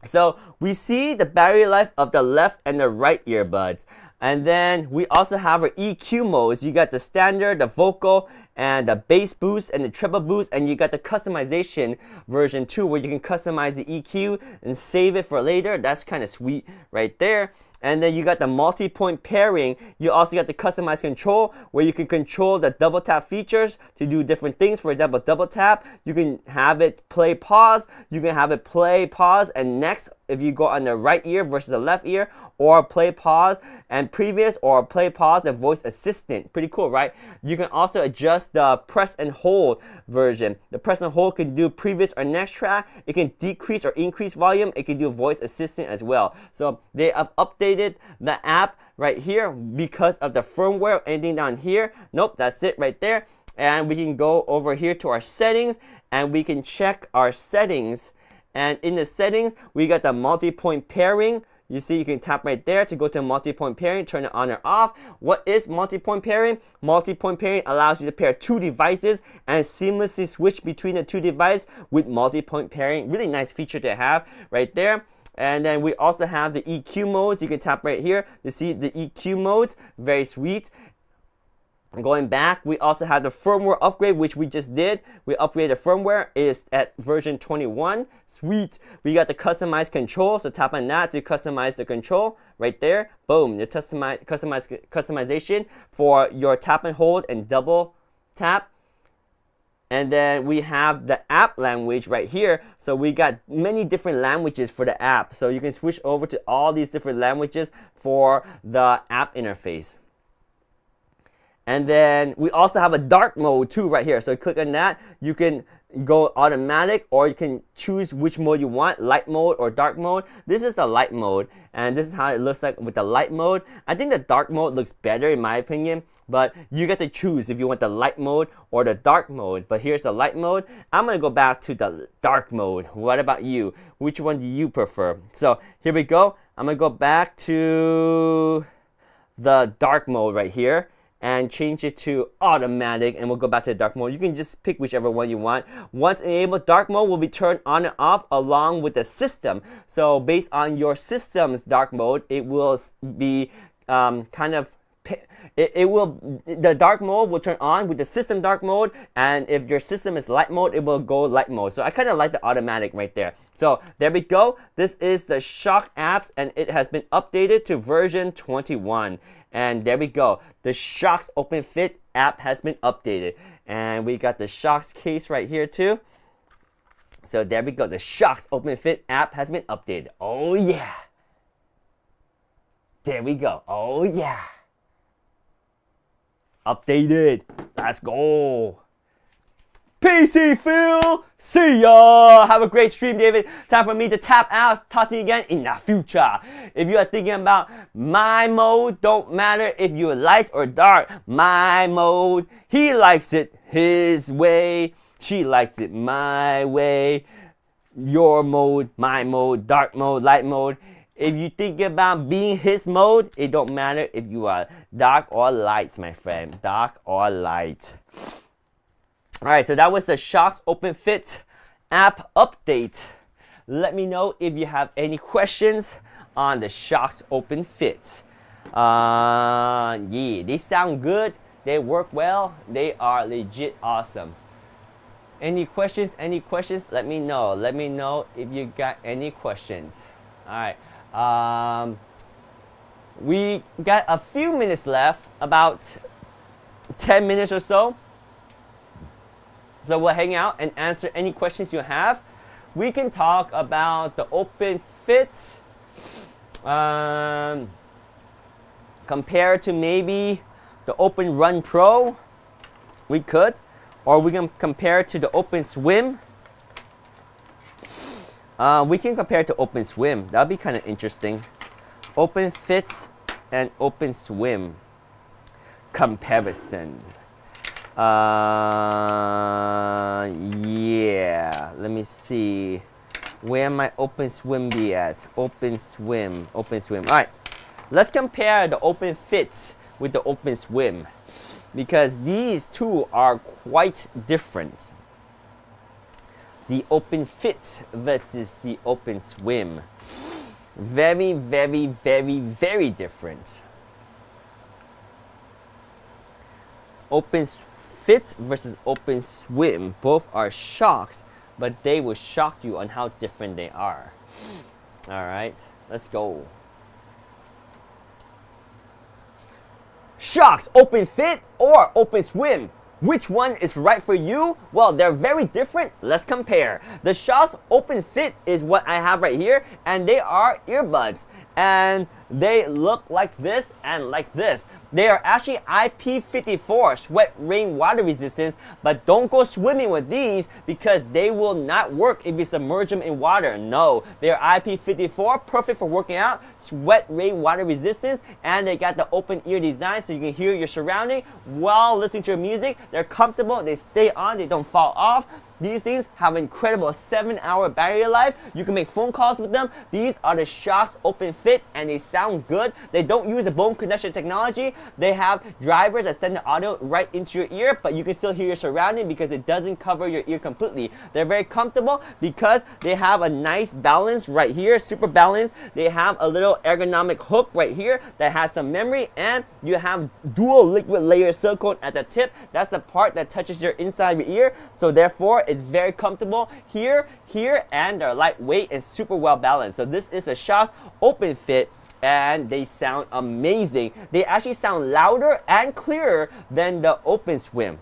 So we see the battery life of the left and the right earbuds. And then we also have our EQ modes. You got the standard, the vocal, and the bass boost, and the treble boost. And you got the customization version too, where you can customize the EQ and save it for later. That's kind of sweet right there. And then you got the multi-point pairing. You also got the customized control where you can control the double tap features to do different things. For example, double tap, you can have it play pause. You can have it play pause and next if you go on the right ear versus the left ear. or play pause and previous, or play pause and voice assistant. Pretty cool, right? You can also adjust the press and hold version. The press and hold can do previous or next track. It can decrease or increase volume. It can do voice assistant as well. So they have updated the app right here because of the firmware. Anything down here? Nope, that's it right there. And we can go over here to our settings and we can check our settings. And in the settings, we got the multi-point pairing. You see, you can tap right there to go to multi-point pairing, turn it on or off. What is multi-point pairing? Multi-point pairing allows you to pair two devices and seamlessly switch between the two devices with multi-point pairing. Really nice feature to have right there. And then we also have the EQ modes. You can tap right here to see the EQ modes. Very sweet. Going back, we also have the firmware upgrade, which we just did. We upgraded the firmware. It is at version 21. Sweet. We got the customized control. So tap on that to customize the control right there. Boom. The customization for your tap and hold and double tap. And then we have the app language right here. So we got many different languages for the app. So you can switch over to all these different languages for the app interface. And then we also have a dark mode too right here. So click on that. You can go automatic, or you can choose which mode you want, light mode or dark mode. This is the light mode, and this is how it looks like with the light mode. I think the dark mode looks better in my opinion, but you get to choose if you want the light mode or the dark mode. But here's the light mode. I'm gonna go back to the dark mode. What about you? Which one do you prefer? So here we go. I'm gonna go back to the dark mode right here and change it to automatic, and we'll go back to the dark mode. You can just pick whichever one you want. Once enabled, dark mode will be turned on and off along with the system. So based on your system's dark mode, it will be the dark mode will turn on with the system dark mode, and if your system is light mode, it will go light mode. So I kind of like the automatic right there. So there we go. This is the Shox apps, and it has been updated to version 21. And there we go. The Shox Open Fit app has been updated, and we got the Shox case right here too. So there we go. The Shox Open Fit app has been updated. Oh yeah. There we go. Oh yeah. Updated. Let's go. PC Phil. See ya. Have a great stream, David. Time for me to tap out. Talk to you again in the future. If you are thinking about my mode, don't matter if you're light or dark. My mode. He likes it his way. She likes it my way. Your mode, my mode, dark mode, light mode. If you think about being his mode, it don't matter if you are dark or light, my friend. Dark or light. Alright, so that was the Shox Open Fit app update. Let me know if you have any questions on the Shox Open Fit. Yeah, they sound good. They work well. They are legit awesome. Any questions? Any questions? Let me know. Let me know if you got any questions. Alright. We got a few minutes left, about 10 minutes or so. So we'll hang out and answer any questions you have. We can talk about the Open Fit compared to maybe the Open Run Pro. We could. Or we can compare it to the Open Swim. We can compare it to Open Swim. That'd be kind of interesting. Open Fit and Open Swim comparison. Yeah. Let me see. Where might Open Swim be at? Open Swim. Open Swim. All right. Let's compare the Open Fit with the Open Swim, because these two are quite different. The Open Fit versus the Open Swim. Very, very, very, very different. Open Fit versus Open Swim. Both are Shox, but they will shock you on how different they are. Alright, let's go. Shox Open Fit or Open Swim? Which one is right for you? Well, they're very different. Let's compare. The Shox Open Fit is what I have right here, and they are earbuds. and they look like this and like this. They are actually IP54 sweat rain water resistance, but don't go swimming with these because they will not work if you submerge them in water. No, they're IP54, perfect for working out, sweat rain water resistance, and they got the open ear design so you can hear your surrounding while listening to your music. They're comfortable, they stay on, they don't fall off. These things have incredible 7-hour battery life. You can make phone calls with them. These are the Shokz Open Fit and they sound good. They don't use a bone conduction technology. They have drivers that send the audio right into your ear, but you can still hear your surrounding because it doesn't cover your ear completely. They're very comfortable because they have a nice balance right here, super balance. They have a little ergonomic hook right here that has some memory, and you have dual liquid layer silicone at the tip. That's the part that touches your inside of your ear. So therefore, it's very comfortable here, and they're lightweight and super well balanced. So this is a Shokz Open Fit, and they sound amazing. They actually sound louder and clearer than the Open Swim.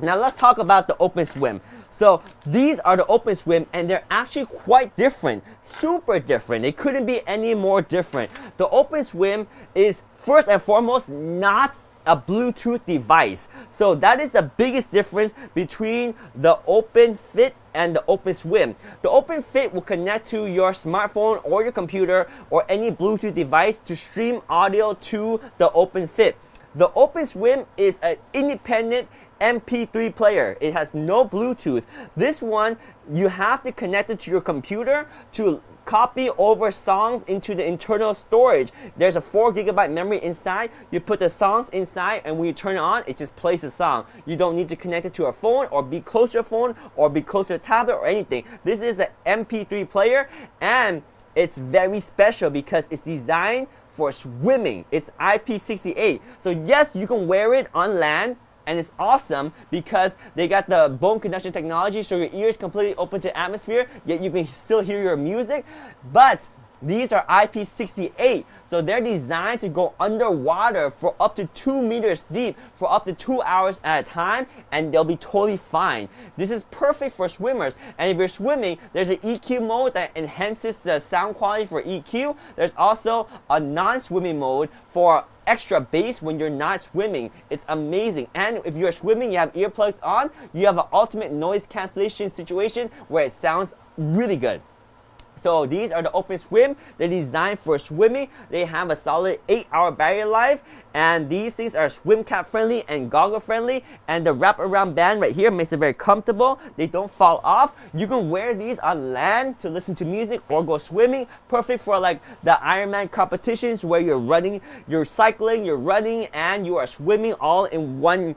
Now let's talk about the Open Swim. So these are the Open Swim, and they're actually quite different, super different. They couldn't be any more different. The Open Swim is first and foremost not a Bluetooth device. So that is the biggest difference between the Open Fit and the Open Swim. The Open Fit will connect to your smartphone or your computer or any Bluetooth device to stream audio to the Open Fit. The Open Swim is an independent MP3 player. It has no Bluetooth. This one, you have to connect it to your computer to copy over songs into the internal storage. There's a 4 GB memory inside. You put the songs inside, and when you turn it on, it just plays the song. You don't need to connect it to a phone or be close to a phone or be close to a tablet or anything. This is an MP3 player, and it's very special because it's designed for swimming. It's IP68. So yes, you can wear it on land, and it's awesome because they got the bone conduction technology, so your ear is completely open to atmosphere, yet you can still hear your music. But these are IP68, so they're designed to go underwater for up to 2 meters deep for up to 2 hours at a time, and they'll be totally fine. This is perfect for swimmers, and if you're swimming, there's an EQ mode that enhances the sound quality for EQ. There's also a non-swimming mode for extra bass when you're not swimming. It's amazing. And if you're swimming, you have earplugs on, you have an ultimate noise cancellation situation where it sounds really good. So these are the Open Swim. They're designed for swimming. They have a solid 8-hour battery life, and these things are swim cap friendly and goggle friendly, and the wraparound band right here makes it very comfortable. They don't fall off. You can wear these on land to listen to music or go swimming. Perfect for like the Ironman competitions where you're running, you're cycling, you're running, and you are swimming all in one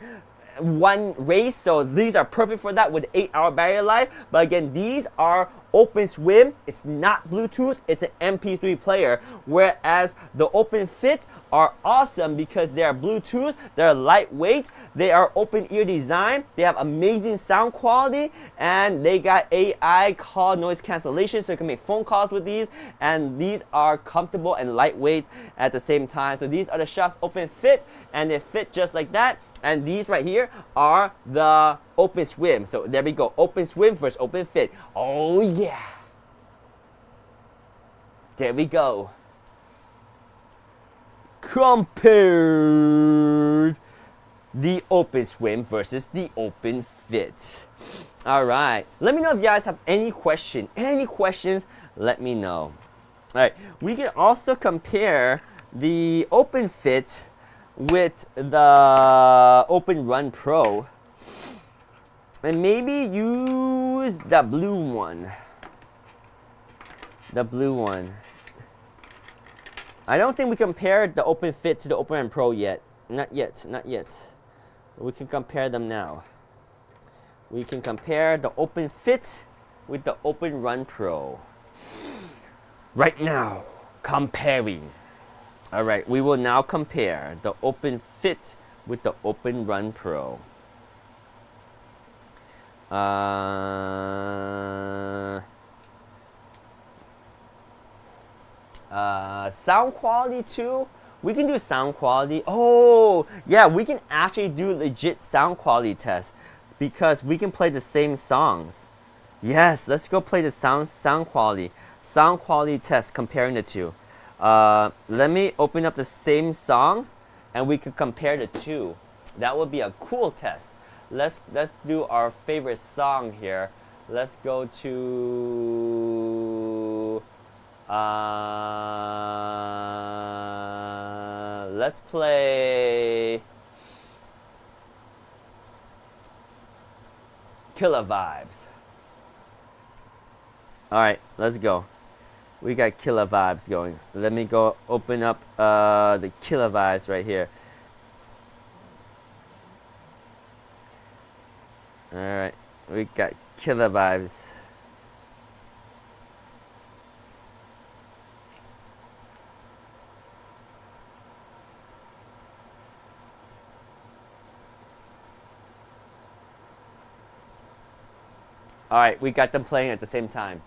race. So these are perfect for that with 8-hour battery life. But again, these are Open Swim. It's not Bluetooth, it's an MP3 player, whereas the Open Fit are awesome because they are Bluetooth, they're lightweight, they are open ear design, they have amazing sound quality, and they got AI call noise cancellation, so you can make phone calls with these, and these are comfortable and lightweight at the same time. So these are the Shokz Open Fit, and they fit just like that. And these right here are the Open Swim. So there we go, Open Swim versus Open Fit. Oh yeah. There we go. Compared the Open Swim versus the Open Fit. All right. Let me know if you guys have any questions. Any questions, let me know. All right. We can also compare the Open Fit with the Open Run Pro, and maybe use the blue one. The blue one. I don't think we compared the Open Fit to the Open Run Pro yet. Not yet, not yet. We can compare them now. We can compare the Open Fit with the Open Run Pro. Right now, comparing. Alright, we will now compare the Open Fit with the Open Run Pro. Sound quality too. We can do sound quality. Oh, yeah, we can actually do legit sound quality tests because we can play the same songs. Yes, let's go play the sound quality test comparing the two. Let me open up the same songs and we could compare the two. That would be a cool test. Let's do our favorite song here. Let's go to let's play Killer Vibes. Alright, let's go. We got Killer Vibes going. Let me go open up the Killer Vibes right here. Alright, we got Killer Vibes. Alright, we got them playing at the same time.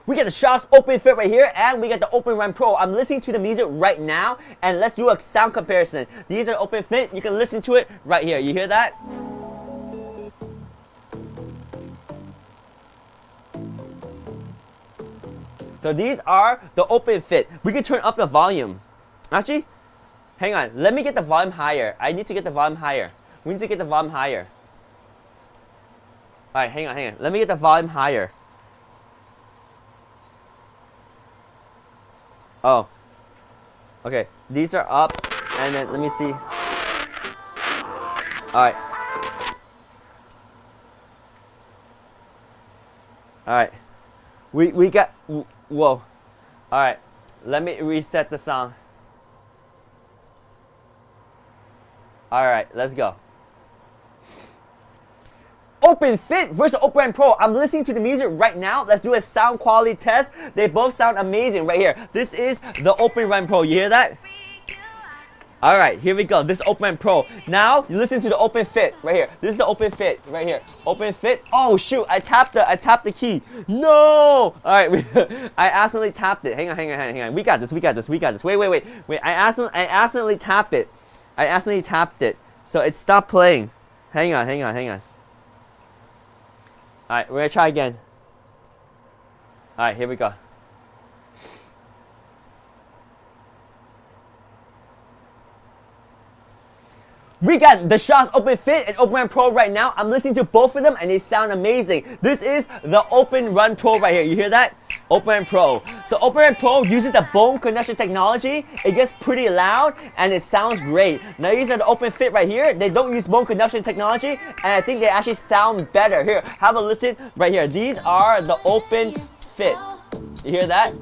We got the Shokz Open Fit right here, and we got the Open Run Pro. I'm listening to the music right now, and let's do a sound comparison. These are Open Fit. You can listen to it right here. You hear that? So these are the Open Fit. We can turn up the volume. Actually, hang on. Let me get the volume higher. I need to get the volume higher. We need to get the volume higher. All right, hang on. Let me get the volume higher. Oh, okay, these are up, and then let me see. Alright. Alright. We got, whoa. Alright, let me reset the sound. Alright, let's go. Open Fit versus Open Run Pro. I'm listening to the music right now. Let's do a sound quality test. They both sound amazing right here. This is the Open Run Pro. You hear that? Alright, here we go. This is Open Run Pro. Now, you listen to the Open Fit right here. This is the Open Fit right here. Open Fit. Oh shoot, I tapped the key. No! Alright, I accidentally tapped it. Hang on. We got this. Wait. I accidentally tapped it. So it stopped playing. Hang on. Alright, we're gonna try again. Alright, here we go. We got the Shokz Open Fit and Open Run Pro right now. I'm listening to both of them and they sound amazing. This is the Open Run Pro right here. You hear that? Open Run Pro. So Open Run Pro uses the bone conduction technology. It gets pretty loud and it sounds great. Now these are the Open Fit right here. They don't use bone conduction technology and I think they actually sound better. Here, have a listen right here. These are the Open Fit. You hear that?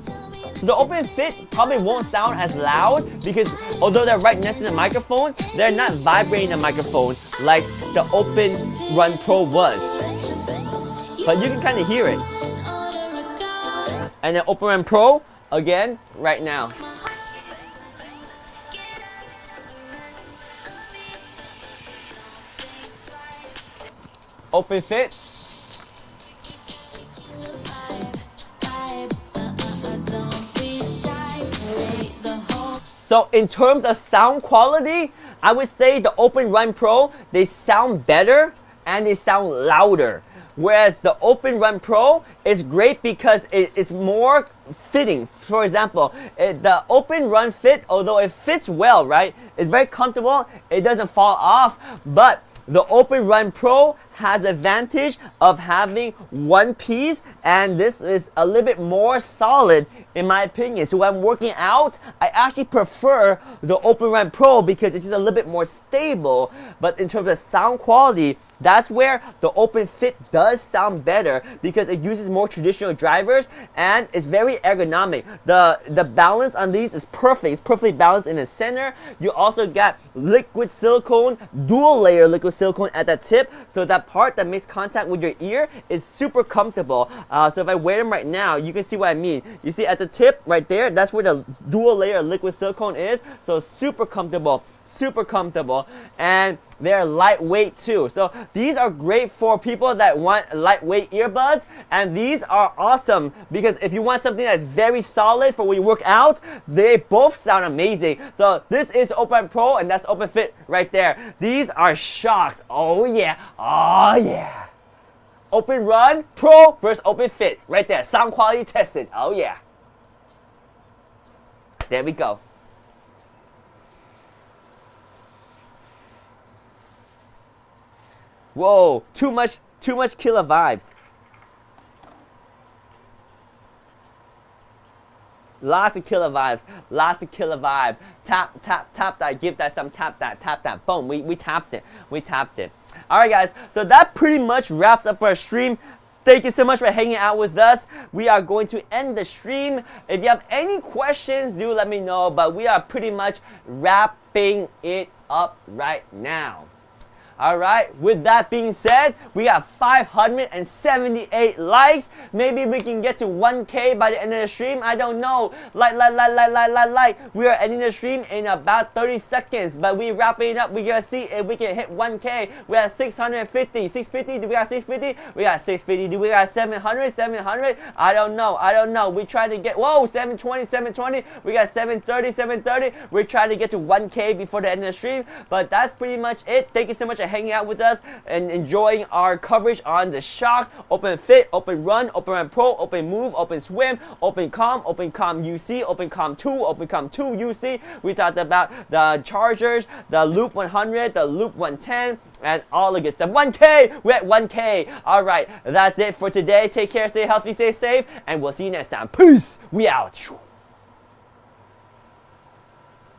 So the Open Fit probably won't sound as loud because although they're right next to the microphone, they're not vibrating the microphone like the Open Run Pro was. But you can kind of hear it. And then Open Run Pro, again, right now. Open Fit. So in terms of sound quality, I would say the Open Run Pro, they sound better and they sound louder. Whereas the Open Run Pro is great because it's more fitting. For example, the Open Run Fit, although it fits well, right? It's very comfortable, it doesn't fall off, but the Open Run Pro has the advantage of having one piece, and this is a little bit more solid in my opinion. So when I'm working out, I actually prefer the Open Run Pro because it's just a little bit more stable. But in terms of sound quality, that's where the Open Fit does sound better because it uses more traditional drivers and it's very ergonomic. The balance on these is perfect. It's perfectly balanced in the center. You also got liquid silicone, dual layer liquid silicone at the tip, so that part that makes contact with your ear is super comfortable. So if I wear them right now, you can see what I mean. You see at the tip right there, that's where the dual layer liquid silicone is. So super comfortable. And they're lightweight too. So these are great for people that want lightweight earbuds, and these are awesome because if you want something that's very solid for when you work out, they both sound amazing. So this is Open Pro and that's Open Fit right there. These are Shokz. Oh yeah. Open Run Pro versus Open Fit. Right there. Sound quality tested. Oh yeah. There we go. Whoa, too much killer vibes. Lots of killer vibes. Lots of killer vibe. Tap, tap, tap that. Give that some tap that. Tap that. Boom. We tapped it. We tapped it. Alright guys, so that pretty much wraps up our stream. Thank you so much for hanging out with us. We are going to end the stream. If you have any questions, do let me know. But we are pretty much wrapping it up right now. Alright, with that being said, we have 578 likes. Maybe we can get to 1K by the end of the stream. I don't know. Like. We are ending the stream in about 30 seconds, but we wrapping it up. We're gonna see if we can hit 1K. We have 650. 650, do we got 650? We got 650. Do we got 700? 700? I don't know. We try to get, whoa, 720. We got 730. We're trying to get to 1K before the end of the stream, but that's pretty much it. Thank you so much for hanging out with us and enjoying our coverage on the Sharks. Open Fit, Open Run, Open Run Pro, Open Move, Open Swim, Open Com UC, Open Com 2, Open Com 2 UC. We talked about the Chargers, the Loop 100, the Loop 110, and all the good stuff. 1K! We're at 1K. Alright, that's it for today. Take care, stay healthy, stay safe, and we'll see you next time. Peace! We out.